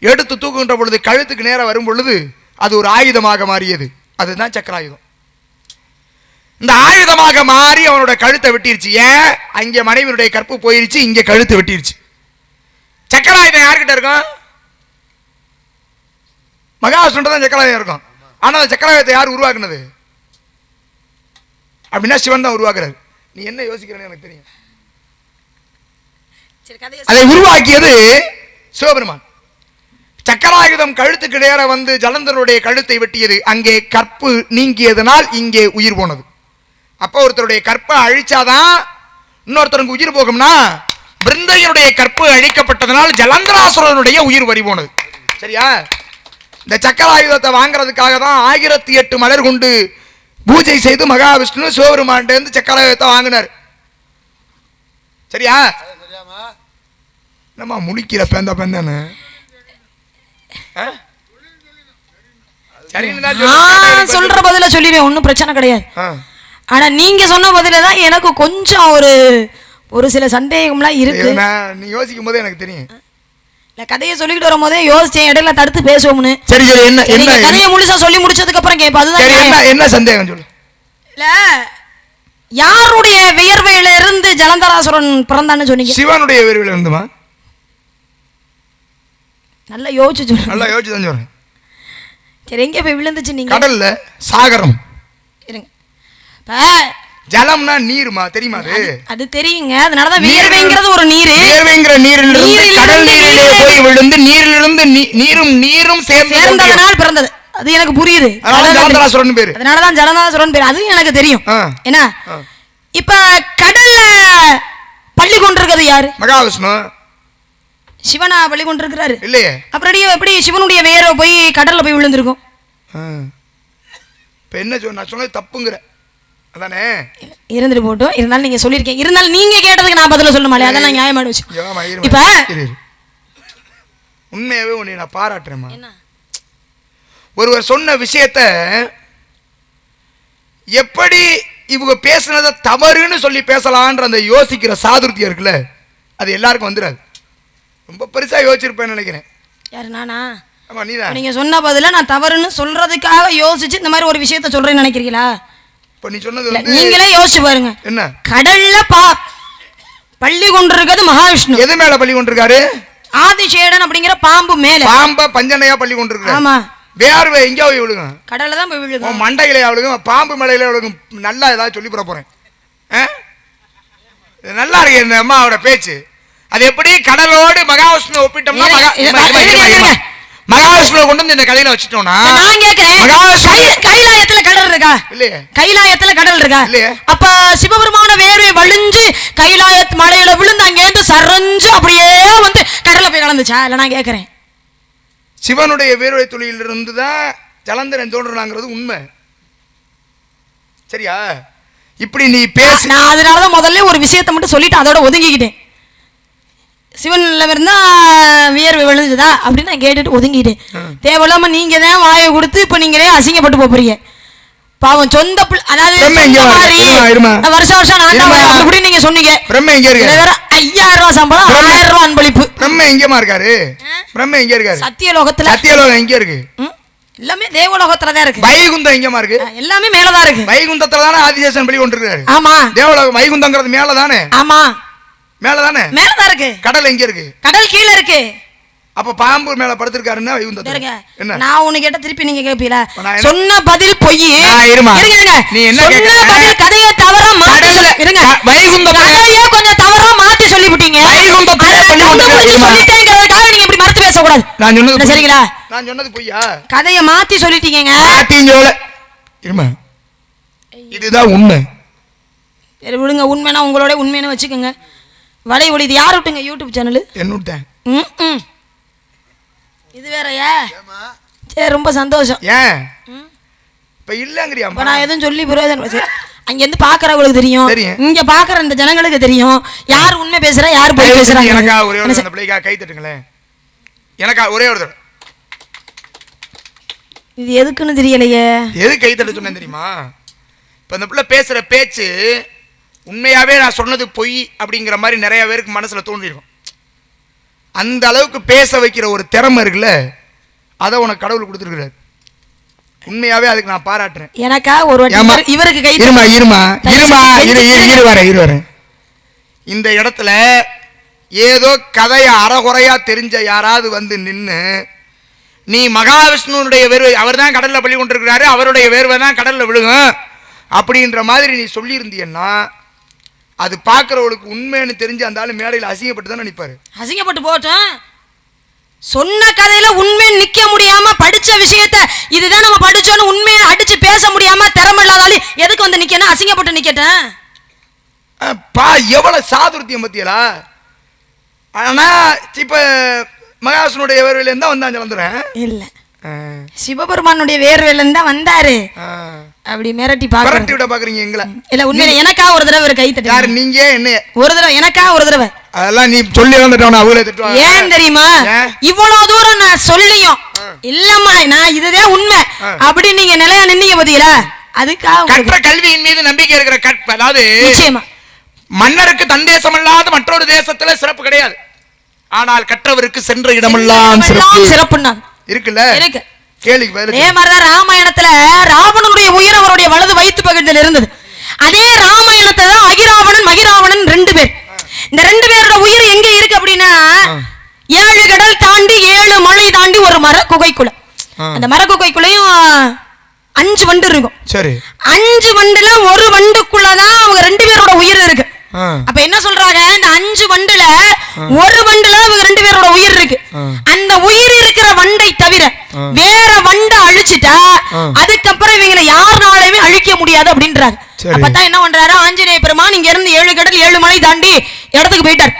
எடுத்து தூக்குகின்ற பொழுது கழுத்துக்கு நேரம் வரும் பொழுது அது ஒரு ஆயுதமாக மாறியது. அதுதான் சக்கராயுதம். இந்த ஆயுதமாக மாறி அவனோட கழுத்தை வெட்டிருச்சு. ஏன், அங்கே மனைவியுடைய கற்பு போயிருச்சு, இங்க கழுத்து வெட்டிருச்சு. சக்கராயுதம் யாருக்கிட்ட இருக்கும், மகாவிஷ்ணு தான் சக்கராயுதம் இருக்கும். ஆனா அந்த சக்கராயுதத்தை யார் உருவாக்குனது அப்படின்னா சிவன் தான் உருவாக்குறாரு. நீ என்ன யோசிக்கிறேன்னு எனக்கு தெரியும். அதை உருவாக்கியது சிவபெருமான். சக்கராயுதம் கழுத்துக்கு நேர வந்து ஜலந்தருடைய கழுத்தை வெட்டியது. அங்கே கற்பு நீங்கியதனால் இங்கே உயிர் போனது. அப்போ ஒருத்தருடைய கற்பை அழிச்சாதான் இன்னொருத்தருக்கு உயிர் போகும்னா, பிருந்தையனுடைய கற்பு அழிக்கப்பட்டதனால் ஜலந்தராசுரனுடைய உயிர் வரி போனது. சரியா, இந்த சக்கராயுதத்தை வாங்குறதுக்காக தான் 1008 மலர் கொண்டு பூஜை செய்து மகாவிஷ்ணு சிவபெருமான் சக்கராயுதத்தை வாங்கினார். சரியா, நம்ம முழிக்கிற பெந்த பெந்தன்னு சொல்ற பதில சொல்லிடுவேன், ஒன்னும் பிரச்சனை கிடையாது. ஆனா நீங்க சொன்ன பதில தான் எனக்கு கொஞ்சம் ஒரு சில சந்தேகம்லாம் இருக்கு. நீ யோசிக்கும் போதே எனக்கு தெரியும். கதையை சொல்லிக்கிட்டு வரும் போதே யோசிச்சேன், இடையில தடுத்து பேசுவோம்னு. சரி சரி, என்ன கதையை முழுசா சொல்லி முடிச்சதுக்கு அப்புறம் கேட்பேன். அதுதான் என்ன சந்தேகம் சொல்லு. இல்ல, யாருடைய வியர்வையில இருந்து ஜலந்தராசுரன் பிறந்தான்னு சொன்னீங்க? சிவனுடைய வியர்வையில இருந்துமா? நல்லா யோசிச்சு சொல்லு. நல்லா யோசிச்சு தான் சொல்றேன். சரி, எங்க போய் விழுந்துச்சு நீங்க? கடல்ல, சாகரம். இருங்க, ஜலம்னா நீருமா, தெரியுமா? அது தெரியுங்க. அதனாலதான் வியர்வைங்கிறது ஒரு நீர். வியர்வைங்கிற நீரில் கடல் நீரிலே போய் விழுந்து நீரிலிருந்து நீரும் சேர்ந்ததனால் பிறந்தது. அது எனக்கு புரியுது. ஜலந்தராசுரன் பேரு. அதனாலதான் ஜலந்தராசுரன் பேரு. அது எனக்கு தெரியும். என்ன, இப்ப கடல்ல பள்ளி கொண்டிருக்கிறது யாரு? மகாவிஷ்ணு. சிவனா பள்ளி கொண்டிருக்கிறாரு இல்லையே. அப்புறம் எப்படி சிவனுடைய வேர்வை போய் கடல்ல போய் விழுந்திருக்கும்? இப்ப என்ன நான் சொன்னது தப்புங்கிற அதானே? இருந்துட்டு போட்டோம். இருந்தாலும் நீங்க சொல்லிருக்கீங்க. இருந்தாலும் நீங்க கேட்டதுக்கு நான் பதில சொல்ல மாட்டேன். அதான் நியாயமான விஷயம். இப்ப உண்மையாவே உன்னை நான் பாராட்டுறேன். ஒருவர் சொன்ன விஷயத்த எப்படி இவங்க பேசுனத தவறுன்னு சொல்லி பேசலான்ற அந்த யோசிக்கிற சாதுர்த்தியம் இருக்குல்ல, அது எல்லாருக்கும் வந்துடாது. ரொம்ப பெருசா யோசிச்சிருப்பேன்னு நினைக்கிறேன். யாரு, நானா? ஆமா நீதான். நீங்க சொன்ன பதில நான் தவறுன்னு சொல்றதுக்காக யோசிச்சு இந்த மாதிரி ஒரு விஷயத்த சொல்றேன்னு நினைக்கிறீங்களா? இப்ப நீ சொன்னது நீங்களே யோசிச்சு பாருங்க. என்ன கடல்ல பள்ளி கொண்டிருக்கிறது மகாவிஷ்ணு. எது மேல பள்ளி கொண்டிருக்காரு? ஆதிசேடன் அப்படிங்கிற பாம்பு மேல. பாம்ப பஞ்சனையா பள்ளி கொண்டிருக்காரு. ஆமா. வேர்வை எங்க போய் விழுகும்? கடல்ல தான் போய் விழுகும். மண்டையில விழுகும், பாம்பு மேலையில விழுகும். நல்லா ஏதாவது சொல்லி போறேன். நல்லா இருக்கு இந்த அம்மாவோட பேச்சு. அது எப்படி கடலோடு மகாவிஷ்ணு ஒப்பிட்டோம்னா மகாவிஷ்ணு கொண்டு வந்து இந்த கதையில வச்சுட்டோம்னா நான் கேக்குறேன், கைலாயத்துல கடல் இருக்கா? இல்லையே. கைலாயத்துல கடல் இருக்கா? இல்லையே. அப்ப சிவபெருமான வேர்வை வழிஞ்சு கைலாய மலையில விழுந்து அங்க இருந்து சரஞ்சு அப்படியே வந்து கடல்ல போய் கலந்துச்சா? இல்ல நான் கேக்குறேன். சிவனுடைய வேர்வை துளியிலிருந்து தான் ஜலந்தரன் தோன்றுறாங்கிறது உண்மை. சரியா? இப்படி நீ பேச நான் அதனாலதான் முதல்ல ஒரு விஷயத்தை மட்டும் சொல்லிட்டு அதோட ஒதுங்கிக்கிட்டேன். சிவன்ல இருந்தா வியர்வை விழுந்துதா அப்படின்னு நான் கேட்டுட்டு ஒதுங்கிட்டேன். தேவையில்லாம நீங்க தான் வாயை கொடுத்து இப்ப நீங்களே அசிங்கப்பட்டு போறீங்க. பாவம் சொந்த அதாவது வருஷம் வருஷம் நான் அப்படி நீங்க சொன்னீங்க. பிரம்ம எங்க இருக்காரு? 5000 ரூபாய் சம்பளம், 1000 ரூபாய் அன்பளிப்பு. பிரம்ம எங்கமா இருக்காரு? பிரம்ம எங்க இருக்காரு? சத்தியலோகத்துல. சத்தியலோகம் எங்க இருக்கு? எல்லாமே தேவலோகத்துல தான் இருக்கு. வைகுந்தம் எங்கமா இருக்கு? எல்லாமே மேலதான் இருக்கு. வைகுந்தத்துல தானே ஆதிசேஷன் பலி கொண்டிருக்காரு. ஆமா. தேவலோகம் வைகுந்தங்கிறது மேலதானே? ஆமா மேலதானே? மேலதான் இருக்கு. கடல் எங்க இருக்கு? கடல் கீழ இருக்கு. அப்ப பாம்பு மேல படுத்திருக்காருன்னா வைகுந்தத்துல. என்ன நான் உன்னை கேட்ட திருப்பி நீங்க கேப்பீல? சொன்ன பதில் பொய். இருங்க நீ என்ன கேக்குற? பதில் கதையை தவறா மாத்தி இருங்க. வைகுந்தம் கதையை கொஞ்சம் தவறா மாத்தி சொல்லிவிட்டீங்க. வைகுந்தத்துல சொல்லிட்டேங்கிறதுக்காக நீங்க இப்படி மறுத்து பேச கூடாது. நான் சொன்னது சரிங்களா? நான் சொன்னது பொய்யா? கதையை மாத்தி சொல்லிட்டீங்க. மாத்திஞ்சோல இருமா. இதுதான் உண்மை. சரி விடுங்க, உண்மைனா உங்களோட உண்மைன்னு வச்சுக்கோங்க. வலை ஒளி இது யார் விட்டுங்க? யூடியூப் சேனல் என்னுட்டேன். இது வேறயா? சரி ரொம்ப சந்தோஷம். ஏன் இப்ப இல்லங்கறியா? நான் எதுவும் சொல்லி பிரயோஜனம் அங்க இருந்து பாக்குறவங்களுக்கு தெரியும், இங்க பாக்குற இந்த ஜனங்களுக்கு தெரியும் யார் உண்மை பேசுறா யார் பொய் பேசுறாங்க. எனக்கா ஒரே ஒரு அந்த பிள்ளைக்கா கை தட்டுங்களேன். எனக்கா ஒரே ஒரு தடவை. இது எதுக்குன்னு தெரியலையே. எது கை தட்ட சொன்னேன் தெரியுமா? இப்ப இந்த பிள்ளை பேசுற பேச்சு உண்மையாவே நான் சொன்னது பொய் அப்படிங்கிற மாதிரி நிறைய பேருக்கு மனசுல தோன்றிருக்கும். அந்த அளவுக்கு பேச வைக்கிற ஒரு திறமை இருக்குல்ல, அதை உனக்கு கடவுள் கொடுத்துருக்கிறார். உண்மையாவே அதுக்கு நான் பாராட்டுறேன். எனக்கா ஒரு இவருக்கு கை இருவரேன். இந்த இடத்துல ஏதோ கதையை அறகுறையா தெரிஞ்ச யாராவது வந்து நின்று நீ மகாவிஷ்ணுனுடைய வேர்வை அவர் தான் கடல்ல பள்ளி கொண்டிருக்கிறாரு, அவருடைய வேர்வை தான் கடல்ல விழுகும் அப்படின்ற மாதிரி நீ சொல்லியிருந்தீன்னா அது பார்க்குறவளுக்கு உண்மைன்னு தெரிஞ்சு அந்த ஆளு மேடையில் அசிங்கப்பட்டு தான் நினைப்பாரு. அசிங்கப்பட்டு போட்டோம். சொன்ன கதையில உண்மை நிக்க முடியாம படிச்ச விஷயத்த இதுதான் நம்ம படிச்சோன்னு உண்மையை அடிச்சு பேச முடியாம திறமை இல்லாதாலும் எதுக்கு வந்து நிக்கணும்? அசிங்கப்பட்டு நிக்கட்டேன். பா எவ்வளவு சாதுர்த்தியம் பத்தியலா. ஆனா இப்ப மகாவிஷ்ணுடைய வேர்வையில இருந்தா வந்தாங்க வந்துடுறேன். இல்ல சிவபெருமானுடைய வேர்வையில இருந்தா வந்தாரு. அப்படி மிரட்டி பாக்குறீங்க எங்களை. இல்ல உண்மையில எனக்கா ஒரு தடவை ஒரு கை தட்டு. யாரு நீங்க? என்ன ஒரு தடவை எனக்கா ஒரு தடவை? அதெல்லாம் நீ சொல்லி வந்துட்டவன அவங்களே திட்டுவாங்க. ஏன் தெரியுமா? இவ்வளவு தூரம் நான் சொல்லியும் இல்லம்மா நான் இதுதான் உண்மை அப்படி நீங்க நிலையா நின்னீங்க பாத்தீங்களா? அதுக்காக கற்ற கல்வியின் மீது நம்பிக்கை இருக்கிற கற்ப. அதாவது நிச்சயமா மன்னருக்கு தன் தேசம் அல்லாத மற்றொரு தேசத்துல சிறப்பு கிடையாது. ஆனால் கற்றவருக்கு சென்ற இடமெல்லாம் சிறப்பு இருக்குல்ல. இருக்கு. கேள்வி அதே மாதிரிதான் ராமாயணத்துல ராவணனுடைய உயிர் அவருடைய வலது வயிற்று பகுதியில் இருந்தது. அதே ராமாயணத்துல தான் அகிராவணன் மகிராவணன் 2 பேர். இந்த 2 பேரோட உயிர் எங்க இருக்கு அப்படின்னா 7 கடல் தாண்டி 7 மலை தாண்டி ஒரு மர குகைக்குள்ள. அந்த மர குகைக்குள்ளயும் 5 வண்டு இருக்கும். சரி 5 வண்டுல ஒரு வண்டுக்குள்ளதான் அவங்க 2 பேரோட உயிர் இருக்கு. அப்ப என்ன சொல்றாங்க? இந்த 5 வண்டுல ஒரு வண்டுல இவங்க 2 பேரோட உயிர் இருக்கு. அந்த உயிர் இருக்கிற வண்டை தவிர வேற வண்டை அழிச்சிட்டா அதுக்கப்புறம் இவங்களை யாருனாலுமே அழிக்க முடியாது அப்படின்றாங்க. அப்பதான் என்ன பண்றாரு ஆஞ்சநேய பெருமான் இங்க இருந்து 7 கடல் 7 மலை தாண்டி இடத்துக்கு போயிட்டார்.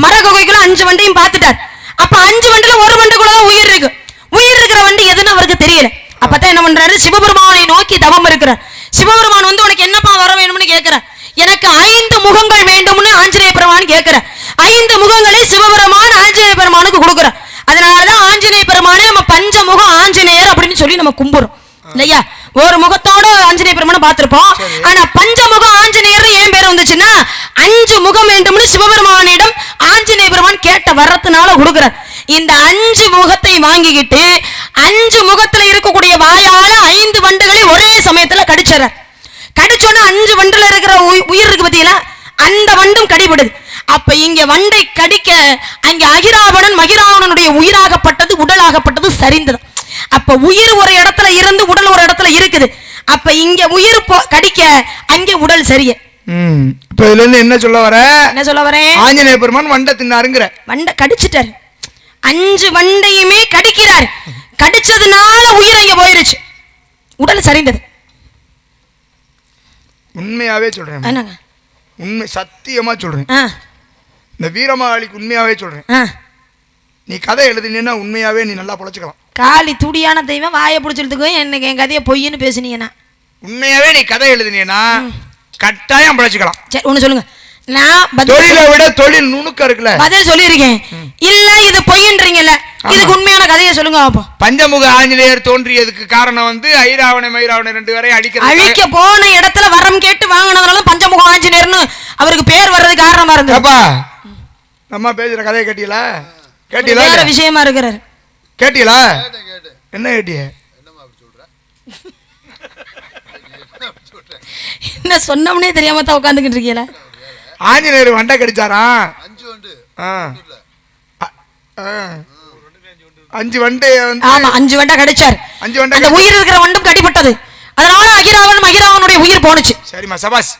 மர குகைக்குள்ள 5 வண்டையும் பார்த்துட்டார். அப்ப 5 வண்டுல ஒரு வண்டுக்குள்ளதான் உயிர் இருக்கு. உயிர் இருக்கிற வண்டு எதுன்னு அவருக்கு தெரியல. அப்பதான் என்ன பண்றாரு? சிவபெருமானை நோக்கி தவம் இருக்கிறார். சிவபெருமான் வந்து உனக்கு என்னப்பா வர வேணும்னு கேட்கிறார். எனக்கு 5 முகங்கள் வேண்டும்னு ஆஞ்சநேய பெருமான் கேட்கிற. 5 முகங்களை சிவபெருமான் ஆஞ்சநேய பெருமானுக்கு கொடுக்குற. அதனாலதான் ஆஞ்சநேய பெருமானே நம்ம பஞ்சமுக ஆஞ்சநேயர் அப்படின்னு சொல்லி நம்ம கும்பிடுறோம் இல்லையா? ஒரு முகத்தோட ஆஞ்சநேய பெருமானை பார்த்திருப்போம். ஆனா பஞ்சமுக ஆஞ்சநேயர் ஏன் பேர் வந்துச்சுன்னா 5 முகம் வேண்டும்னு சிவபெருமானிடம் ஆஞ்சநேய பெருமான் கேட்ட வரத்தினால கொடுக்குறார். இந்த 5 முகத்தை வாங்கிக்கிட்டு 5 முகத்துல இருக்கக்கூடிய வாயால 5 வண்டுகளை ஒரே சமயத்துல கடிச்சார். கடிச்சோன்னா 5 வண்டுல இருக்கிற உயிர் இருக்கு பத்தியில அந்த வண்டும் கடிபடுது. அப்ப இங்க வண்டை கடிக்க அங்க அகிராவணன் மகிராவணனுடைய உயிராகப்பட்டது உடலாகப்பட்டது சரிந்தது. அப்ப உயிர் ஒரு இடத்துல இருந்து உடல் ஒரு இடத்துல இருக்குது. அப்ப இங்க உயிர் கடிக்க அங்க உடல் சரிய. இப்ப இதுல இருந்து என்ன சொல்ல வரேன்? ஆஞ்சநேய பெருமான் வண்டை தின்னாருங்கிற. வண்டை கடிச்சிட்டாரு. 5 வண்டையுமே கடிக்கிறார். கடிச்சதுனால உயிர் அங்க போயிருச்சு, உடல் சரிந்தது. உண்மையாவே சொல்றேன், உண்மை சத்தியமா சொல்றேன். இந்த வீரமாளிக்கு உண்மையாவே சொல்றேன். நீ கதை எழுதினா உண்மையாவே நீ நல்லா பொழைச்சுக்கலாம். காளி துடியான தெய்வம் வாயை பிடிச்சிருத்துக்கோ எனக்கு என் கதையை பொய்ன்னு பேசுனீங்கன்னா உண்மையாவே நீ கதை எழுதினா கட்டாயம் பிழைச்சுக்கலாம். சரி ஒண்ணு சொல்லுங்க. நான் தொழிலை விட தொழில் நுணுக்கம் இருக்குல்ல, பதில் சொல்லியிருக்கேன். இல்ல இது பொய்ன்றீங்கல்ல, இதுக்கு உண்மையான கதையை சொல்லுங்க பாப்போம். பஞ்சமுக ஆஞ்சநேயர் தோன்றியதுக்கு காரணம் வந்து ஐராவண மயிராவண 2 பேரையும் அழிக்க போன இடத்துல வரம் கேட்டு வாங்கினதுனால பஞ்சமுக ஆஞ்சநேயர்னு அவருக்கு பேர் வர்றது காரணமா இருந்தது. அப்பா நம்ம பேசுற கதையை கேட்டீங்களா? வேற விஷயமா இருக்கிறாரு. கேட்டீங்களா? என்ன கேட்டிய? என்ன சொன்னோம்னே தெரியாம தான் உட்காந்துக்கிட்டு இருக்கீங்களா? ஆஞ்சநேயர் வண்டை கடிச்சாரா? 5 வண்டை வந்து ஆமா 5 வண்டை கடிச்சார். 5 வண்டை அந்த உயிர் இருக்கிற வண்டும் கடிபட்டது. அதனால மகிராவனுடைய உயிர் போனுச்சு. சரிம்மா சபாஸ்,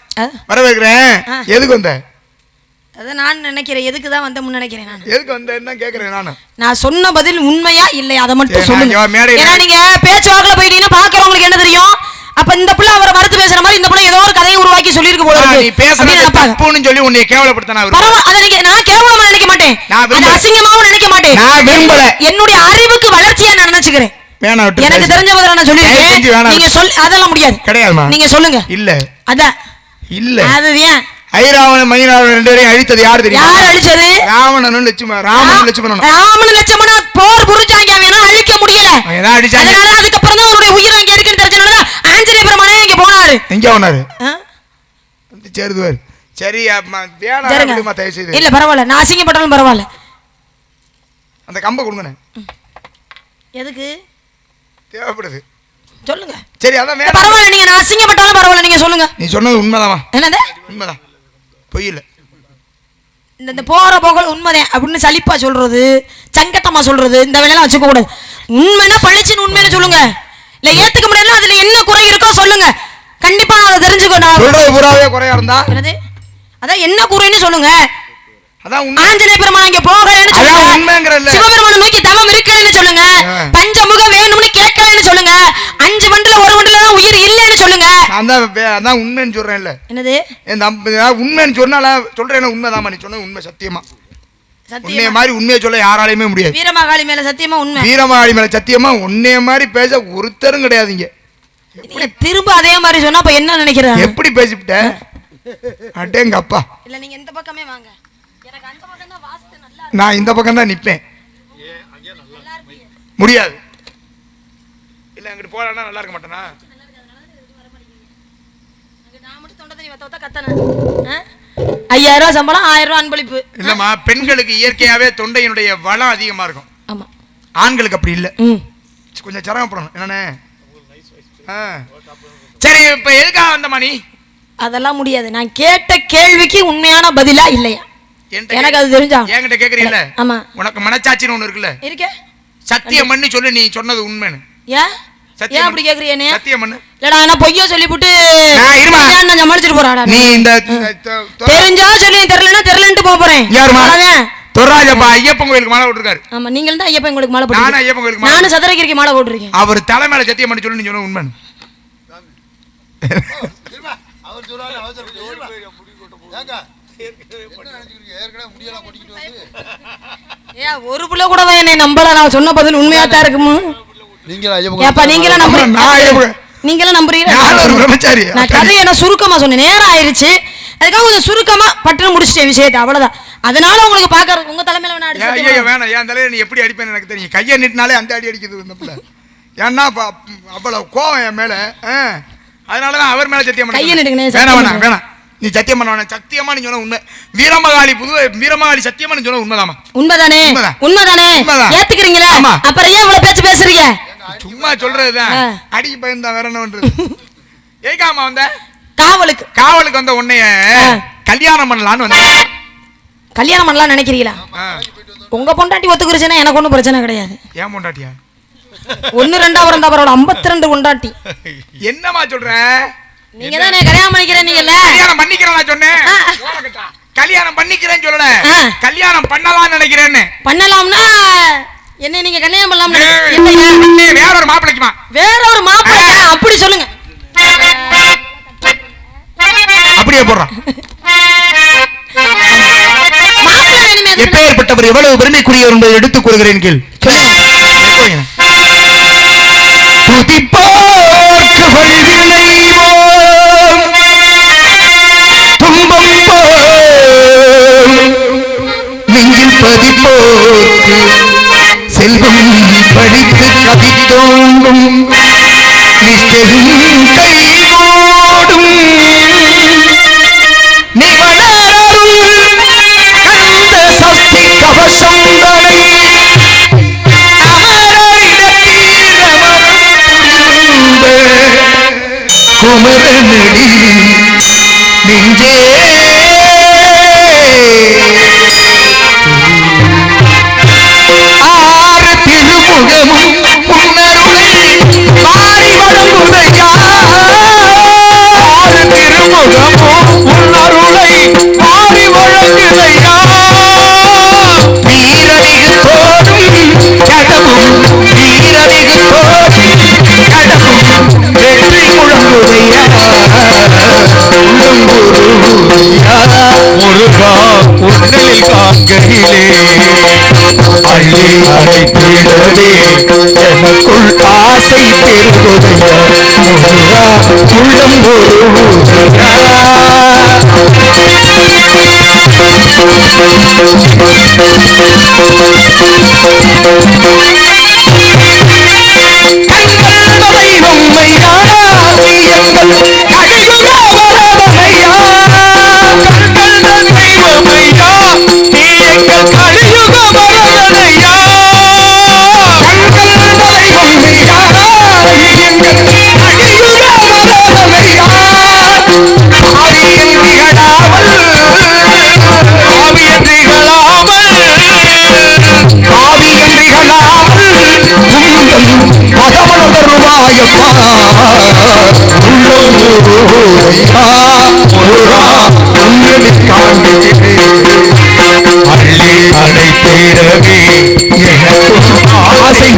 வரவேற்கிறேன். எதுக்கு வந்த? அத நான் நினைக்கிறேன் எதுக்கு தான் வந்தேன்னு நினைக்கிறேன். நான் எதுக்கு வந்தேன்னு கேக்குறேன். நான் சொன்ன பதில் உண்மையா இல்லையா அதை மட்டும் சொல்லுங்க. ஏன்னா நீங்க பேச்சுவாக்குல போயிட்டீங்கன்னா பாக்குறவங்களுக்கு என்ன தெரியும்? அப்ப இந்த புள்ள அவரை மறுத்து பேசுற மாதிரி இந்த புள்ள ஏதோ ஒரு கதையை உருவாக்கி சொல்லிருக்கு போல இருக்கு. நீ பேசுறது தப்புன்னு சொல்லி உன்னை கேவலப்படுத்த நான் விரும்பல. அத நீங்க நான் கேவலமா நினைக்க மாட்டேன், நான் அசிங்கமாவும் நினைக்க மாட்டேன். நான் விரும்பல. என்னுடைய அறிவுக்கு வளர்ச்சியா நான் நினைச்சுக்கிறேன். வேணா விட்டு எனக்கு தெரிஞ்ச பதில நான் சொல்லிருக்கேன். நீங்க சொல்லி அதெல்லாம் முடியாது. கிடையாதுமா. நீங்க சொல்லுங்க. இல்ல அத இல்ல அது ஏன் ஐராவண மயிராவண 2 பேரையும் அழித்தது யாரு தெரியுமா? யார் அழிச்சது? ராவணனும் லட்சுமணன். ராமனும் லட்சுமணன் போர் புரிஞ்சாங்க, வேணா அழிக்க முடியல. ஏதா அடிச்சாங்க. அதனால அதுக்கு அப்புறம் தான் அவருடைய உயிர் அங்க இருக்குன்னு தெரிஞ்சனால ஆஞ்சநேய பெருமானே இங்க போனாரு. எங்க போனாரு? வந்து சேருதுவார். சரி வேணா விடுமா தயவு செய்து. இல்ல பரவாயில்ல, நான் அசிங்கப்பட்டாலும் பரவாயில்ல. அந்த கம்பை கொடுங்கண்ணே. எதுக்கு தேவைப்படுது? சொல்லுங்க. சரி அதான் பரவாயில்ல, நீங்க நான் அசிங்கப்பட்டாலும் பரவாயில்ல, நீங்க சொல்லுங்க. நீ சொன்னது உண்மைதாமா? என்னது உண்மைதான், பொய் இல்ல. இந்த போற போகல் உண்மைதான் அப்படின்னு சலிப்பா சொல்றது, சங்கட்டமா சொல்றது, இந்த வேலையெல்லாம் வச்சுக்க கூடாது. உண்மைனா பழிச்சுன்னு உண்மைன்னு சொல்லுங்க. இல்ல ஏத்துக்க முடியல, அதுல என்ன குறை இருக்கோ சொல்லுங்க. கண்டிப்பா நான் அதை தெரிஞ்சுக்கணும். சொல்றது பூராவே குறையா இருந்தா என்னது அதான் என்ன குறைன்னு சொல்லுங்க. அதான் ஆஞ்சநேய பெருமான் இங்க போகலன்னு சொல்லுங்க. உண்மைங்கறல்ல. சிவபெருமானை நோக்கி தவம் இருக்கலன்னு சொல்லுங்க. பஞ்சமுகம் வேணும்னு கேட்கலன்னு சொல்லுங்க. 5 வண்டுல ஒரு வண்டுல தான் உயிர் இல்லன்னு சொல்லுங்க. அதான் உண்மைன்னு சொல்றேன்ல. என்னது உண்மைன்னு சொன்னால சொல்றேன். உண்மைதாமா நீ சொன்னது உண்மை, சத்தியமா. உன்னைய மாதிரி உண்மையை சொல்ல யாராலையுமே முடியாது. வீரமாகாளி மேல சத்தியமா உண்மை. வீரமாகாளி மேல சத்தியமா உன்னைய மாதிரி பேச ஒருத்தரும் கிடையாதுங்க. திரும்ப அதே மாதிரி சொன்னா அப்ப என்ன நினைக்கிறேன்? எப்படி பேசிவிட்ட? அடேங்க அப்பா. இல்ல நீங்க இந்த பக்கமே வாங்க. எனக்கு அந்த பக்கம் தான் வாஸ்து நல்லா இருக்கு. நான் இந்த பக்கம் தான் நிப்பேன். முடியாது. இல்ல அங்க போறேன்னா நல்லா இருக்க மாட்டேனா? நான் மட்டும் தொண்டை தண்ணி வத்த கத்தன. 5000 ரூபாய் சம்பளம், 1000 ரூபாய் அன்பளிப்பு. இல்லம்மா, பெண்களுக்கு இயற்கையாவே தொண்டையினுடைய வளம் அதிகமா இருக்கும். ஆமா, ஆண்களுக்கு அப்படி இல்ல. கொஞ்சம் சிரமப்படணும். என்னண்ணே? சரி, இப்ப எதுக்காக வந்தமா நீ? அதெல்லாம் முடியாது. நான் கேட்ட கேள்விக்கு உண்மையான பதிலா இல்லையா எனக்கு அது தெரிஞ்சா என்கிட்ட கேக்குறீல்ல? ஆமா. உனக்கு மனச்சாட்சின்னு ஒண்ணு இருக்குல்ல? இருக்கே. சத்தியம் பண்ணி சொல்லு நீ சொன்னது உண்மைன்னு. ஏன் அப்படி கேக்குறீங்க? சத்தியம் பண்ணு. இல்லடா நான் பொய்யோ சொல்லிவிட்டு நான் சமாளிச்சிட்டு போறாடா. நீ இந்த தெரிஞ்சா சொல்லி தெரியலன்னா தெரியலன்ட்டு போறேன். யாருமா? தொராஜப்பா ஐயப்பன் கோயிலுக்கு மாலை போட்டுருக்காரு. ஆமா, நீங்க தான் ஐயப்பன் கோயிலுக்கு மாலை போட்டு. நான் ஐயப்பன் கோயிலுக்கு நானும் சதுரகிரிக்கு மாலை போட்டுருக்கேன். அவர் தலை மேல சத்தியம் பண்ணி சொல்லு நீ சொன்ன உண்மை. அவர் சொல்றாரு ஒரு புள்ள கூட என்னை நம்பல. நான் சொன்ன பதில் உண்மையா தான் இருக்குமா? நீங்களும் நம்புறீங்க? நான் கதையை என்ன சுருக்கமா சொன்னேன். நேரம் ஆயிருச்சு, அதுக்காக கொஞ்சம் சுருக்கமா பட்டு முடிச்சிட்டேன் விஷயத்தை, அவ்வளவுதான். அதனால உங்களுக்கு பாக்குறது உங்க தலைமையில வேணா அடிச்சு வேணாம். என் தலையில நீ எப்படி அடிப்பேன்னு எனக்கு தெரியும். கையை நீட்டினாலே அந்த அடி அடிக்குது இந்த பிள்ளை. ஏன்னா அவ்வளவு கோவம் என் மேல. அதனாலதான் அவர் மேல சத்தியம். கையை நீட்டுங்க. வேணாம் வேணாம் வேணாம். நீ சத்தியம் பண்ண சத்தியமா நீ சொன்ன உண்மை. வீரமகாளி வீரமகாளி சத்தியமா நீ சொன்ன உண்மைதாமா? உண்மைதானே? உண்மைதானே? ஏத்துக்கிறீங்களா? அப்புறம் ஏன் இவ்வளவு பேச்சு பேசுறீங்க? சும்மா சொல்றதுதான். அடிக்கு பயந்தா வேற என்ன பண்றது? ஏகாமா வந்த காவலுக்கு வந்த உன்னைய கல்யாணம் பண்ணலான்னு வந்த. கல்யாணம் பண்ணலாம் நினைக்கிறீங்களா? உங்க பொண்டாட்டி ஒத்துக்குறச்சுன்னா எனக்கு ஒன்றும் பிரச்சனை கிடையாது. ஏன் பொண்டாட்டியா? 1 2 பிறந்தா பரவாயில்ல, 52 பொண்டாட்டி. என்னமா சொல்ற? நீங்க தானே கல்யாணம் பண்ணிக்கிறேன். நீங்கல்ல கல்யாணம் பண்ணிக்கிறேன் நான் சொன்னேன். கல்யாணம் பண்ணிக்கிறேன்னு சொல்லல, கல்யாணம் பண்ணலாம்னு நினைக்கிறேன்னு. பண்ணலாம்னா என்ன? நீங்க கல்யாணம் பண்ணலாம் வேற ஒரு மாப்பிளைக்குமா? வேற ஒரு மாப்பிள்ளை அப்படி சொல்லுங்க. அப்படியே போடுறான். எப்பேற்பட்டவர் எவ்வளவு பெருமைக்குரியவர் என்பதை எடுத்துக் கூறுகிறேன் கேள். துதிப்போர்க்கு வழிவிளைவோம் துன்பம் போல் நெஞ்சில் பதிப்போர்க்கு செல்வம் படித்து கவித்தோங்கும் நிச்சயம் கைகூடும் நிபுணரும் கந்த சஷ்டி கவசங்களை குமரனடி நெஞ்சே ஆறு திருமுகமும் புன்னருளை பாடி வழங்குதையா. ஆறு திருமுகமும் புன்னருளை பாடி வழங்குதையா. வீரமிகு தோடும் கடவும் வீரமிகு தோடும் கடவும் வெற்றி முழங்குதையா. முருகா உன்னில் காக்கையிலே அள்ளி அழைத்திடவே எனக்குள் ஆசை பெருகுதையா. முருகா உள்ளம் அள்ளி அழைத்திடவே எனக்கும் ஆசை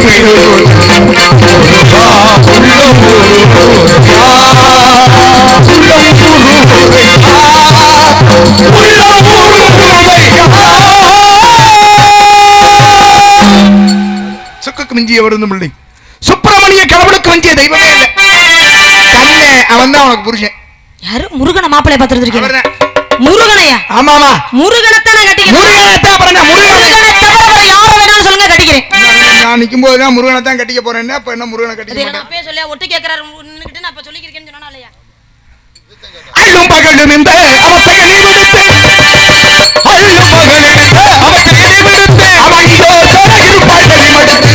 சுக்குக்கு மிஞ்சிய வருந்தும் இல்லை. சுப்பிரமணிய கடவுளுக்கு மிஞ்சிய தெய்வமே இல்லை. கண்ணே அவன் தான் உனக்கு புருஷன். யாரு? முருகனை மாப்பிள்ளை பார்த்துட்டு இருக்கேன். முருகனையா? ஆமா ஆமா, முருகனத்தை நான் கட்டிக்கிறேன். முருகனத்தை அப்புறம் யார வேணாலும் சொல்லுங்க கட்டிக்கிறேன். நான் நிக்கும் போது தான் முருகனை தான் கட்டிக்க போறேன். அப்ப என்ன முருகனை கட்டிக்க மாட்டேன்? அப்பவே சொல்லியா ஒட்டு கேக்குறாரு நின்னுக்கிட்டு நான் அப்ப சொல்லிக்கிறேன்னு சொன்னானா இல்லையா? அள்ளும் பகலும் இந்த அவத்தையை நீ விடுத்து அள்ளும் பகலும் இந்த அவத்தையை நீ விடுத்து அவன் இதோ தரையில் பாய்தலை மடுத்து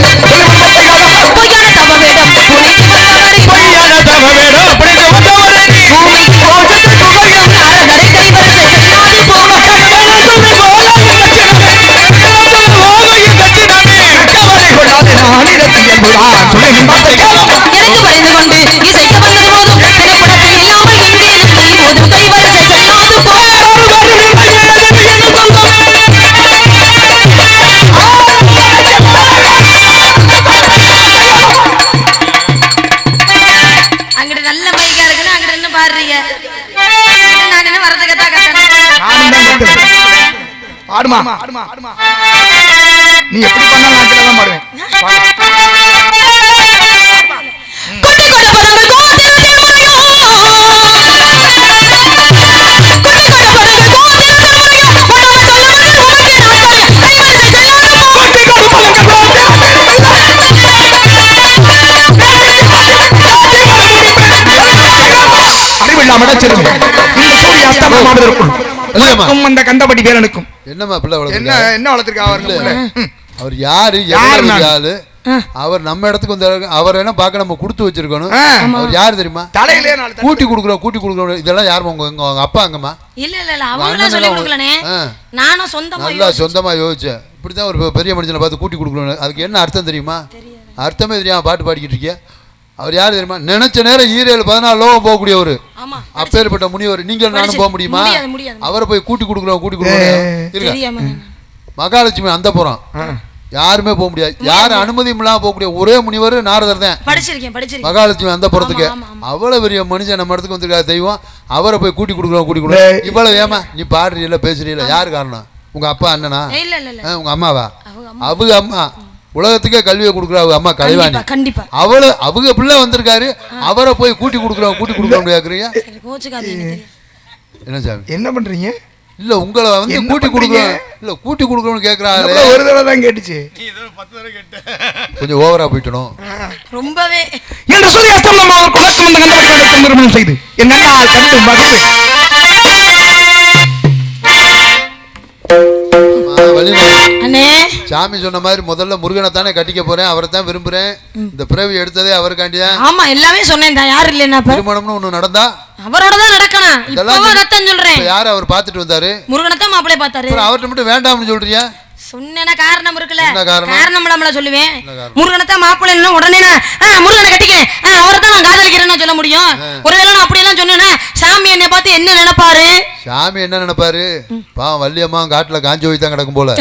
பொய்யான தவ வேடம் புரிந்து வந்தவரை பொய்யான தவ வேடம் புரிந்து வந்தவரை பூமி கோஷத்து புகையும் நடை கைவரசை செல்லாதி போன கவலை கொள்ளாது நானிடத்தில் என்பதா சொல்லுகின் பார்த்த காலம் எனக்கு வரைந்து கொண்டு இசைக்க வந்தது போதும் திரைப்படத்தில் இல்லாமல் இங்கே நீ ஒரு கைவரசை செல்லாது அங்கிட்டு நல்ல மைக்கா இருக்குன்னு அங்கிட்டு இருந்து பாடுறீங்க. நான் என்ன வரதுக்கத்தா கட்டணும்? பாடுமா நீ எப்படி பண்ணாலும் நான் தான் பாடுவேன். அறிவில்லாம இந்த சூரிய காலமாவதற்குள் உனக்கும் அந்த கந்தபடி வேலனுக்கும் என்னம்மா பிள்ளை என்ன என்ன வளர்த்திருக்கா அவர் யாரு ஆளு அவர் நம்ம இடத்துக்கு வந்து அவர் என்ன பார்க்க நம்ம கொடுத்து வச்சிருக்கணும். அவர் யாரு தெரியுமா? தலையிலே கூட்டி கொடுக்குறோம் இதெல்லாம் யாருமா? உங்க அப்பா அங்கம்மா? இல்ல அவங்க சொல்லி கொடுக்கலனே, நானும் சொந்தமா யோசிச்சேன். இப்படிதான் ஒரு பெரிய மனுஷனை பார்த்து கூட்டி கொடுக்கணும். அதுக்கு என்ன அர்த்தம் தெரியுமா? அர்த்தமே தெரியாம பாட்டு பாடிக்கிட்டு இருக்கிய. அவர் யாரு தெரியுமா? நினைச்ச நேரம் ஈரேழு 14 லோகம் போகக்கூடியவர், அப்பேற்பட்ட முனிவர். நீங்க நானும் போக முடியுமா? அவரை போய் கூட்டி கொடுக்குறோம். மகாலட்சுமி அந்த புறம் யாருமே போக முடியாது. யாரு அனுமதியும் இல்லாம போகக்கூடிய ஒரே முனிவர் நாரதர் தான். மகாலட்சுமி அந்த புறத்துக்கு அவ்வளவு பெரிய மனுஷன் நம்ம இடத்துக்கு வந்திருக்காரு தெய்வம். அவரை போய் கூட்டி கொடுக்குறோம். இவ்வளவு ஏமா நீ பாடுறீல பேசுறீல? யாரு காரணம்? உங்க அப்பா அண்ணனா? உங்க அம்மாவா? அவங்க அம்மா உலகத்துக்கே கல்வியை கொடுக்குற அவங்க அம்மா கலைவாணி. அவங்க பிள்ளை வந்திருக்காரு, அவரை போய் கூட்டி கொடுக்குறோம் கேக்குறீங்க. என்ன சாமி என்ன பண்றீங்க? இல்ல உங்களை வந்து கூட்டி கொடுக்குறோம். இல்ல கூட்டி கொடுக்குறோம்னு கேக்குறாரு. ஒரு தடவை தான் கேட்டுச்சு, கொஞ்சம் ஓவரா போயிட்டணும் ரொம்பவே. என்று சொல்லி அஸ்தமனம் அவர் குணக்கு வந்த கந்தபடி நிறுவனம் செய்து என் நல்லால் கண்டு மகிழ்ந்து சாமி சொன்ன மாதிரி முதல்ல முருகனை தானே கட்டிக்க போறேன், அவரை தான் விரும்புறேன். இந்த பிறவி எடுத்ததே அவருக்காண்டியா? ஆமா, எல்லாமே சொன்னேன். யாரு இல்லைன்னா திருமணம்னு ஒண்ணு நடந்தா அவரோட தான் நடக்கணும். இப்பதான் சொல்றேன். யாரு அவர் பாத்துட்டு வந்தாரு? முருகனை தான் மாப்பிள்ளை பார்த்தாரு. அவர்கிட்ட மட்டும் வேண்டாம்னு சொல்றியா? சொன்ன காரணம் இருக்குல்ல, காரணம் நம்மள சொல்லுவேன். முருகனை தான் மாப்பிள்ளை உடனே முருகனை கட்டிக்க, அவரை தான் நான் காதலிக்கிறேன்னு சொல்ல முடியும். ஒருவேளை நான் அப்படி எல்லாம் சொன்னேன்னா சாமி என்னை பார்த்து என்ன நினைப்பாரு? சாமி என்ன நினைப்பாரு? பாவம் வள்ளியம்மா காட்டுல காஞ்சி போய் தான் கிடக்கும் போல.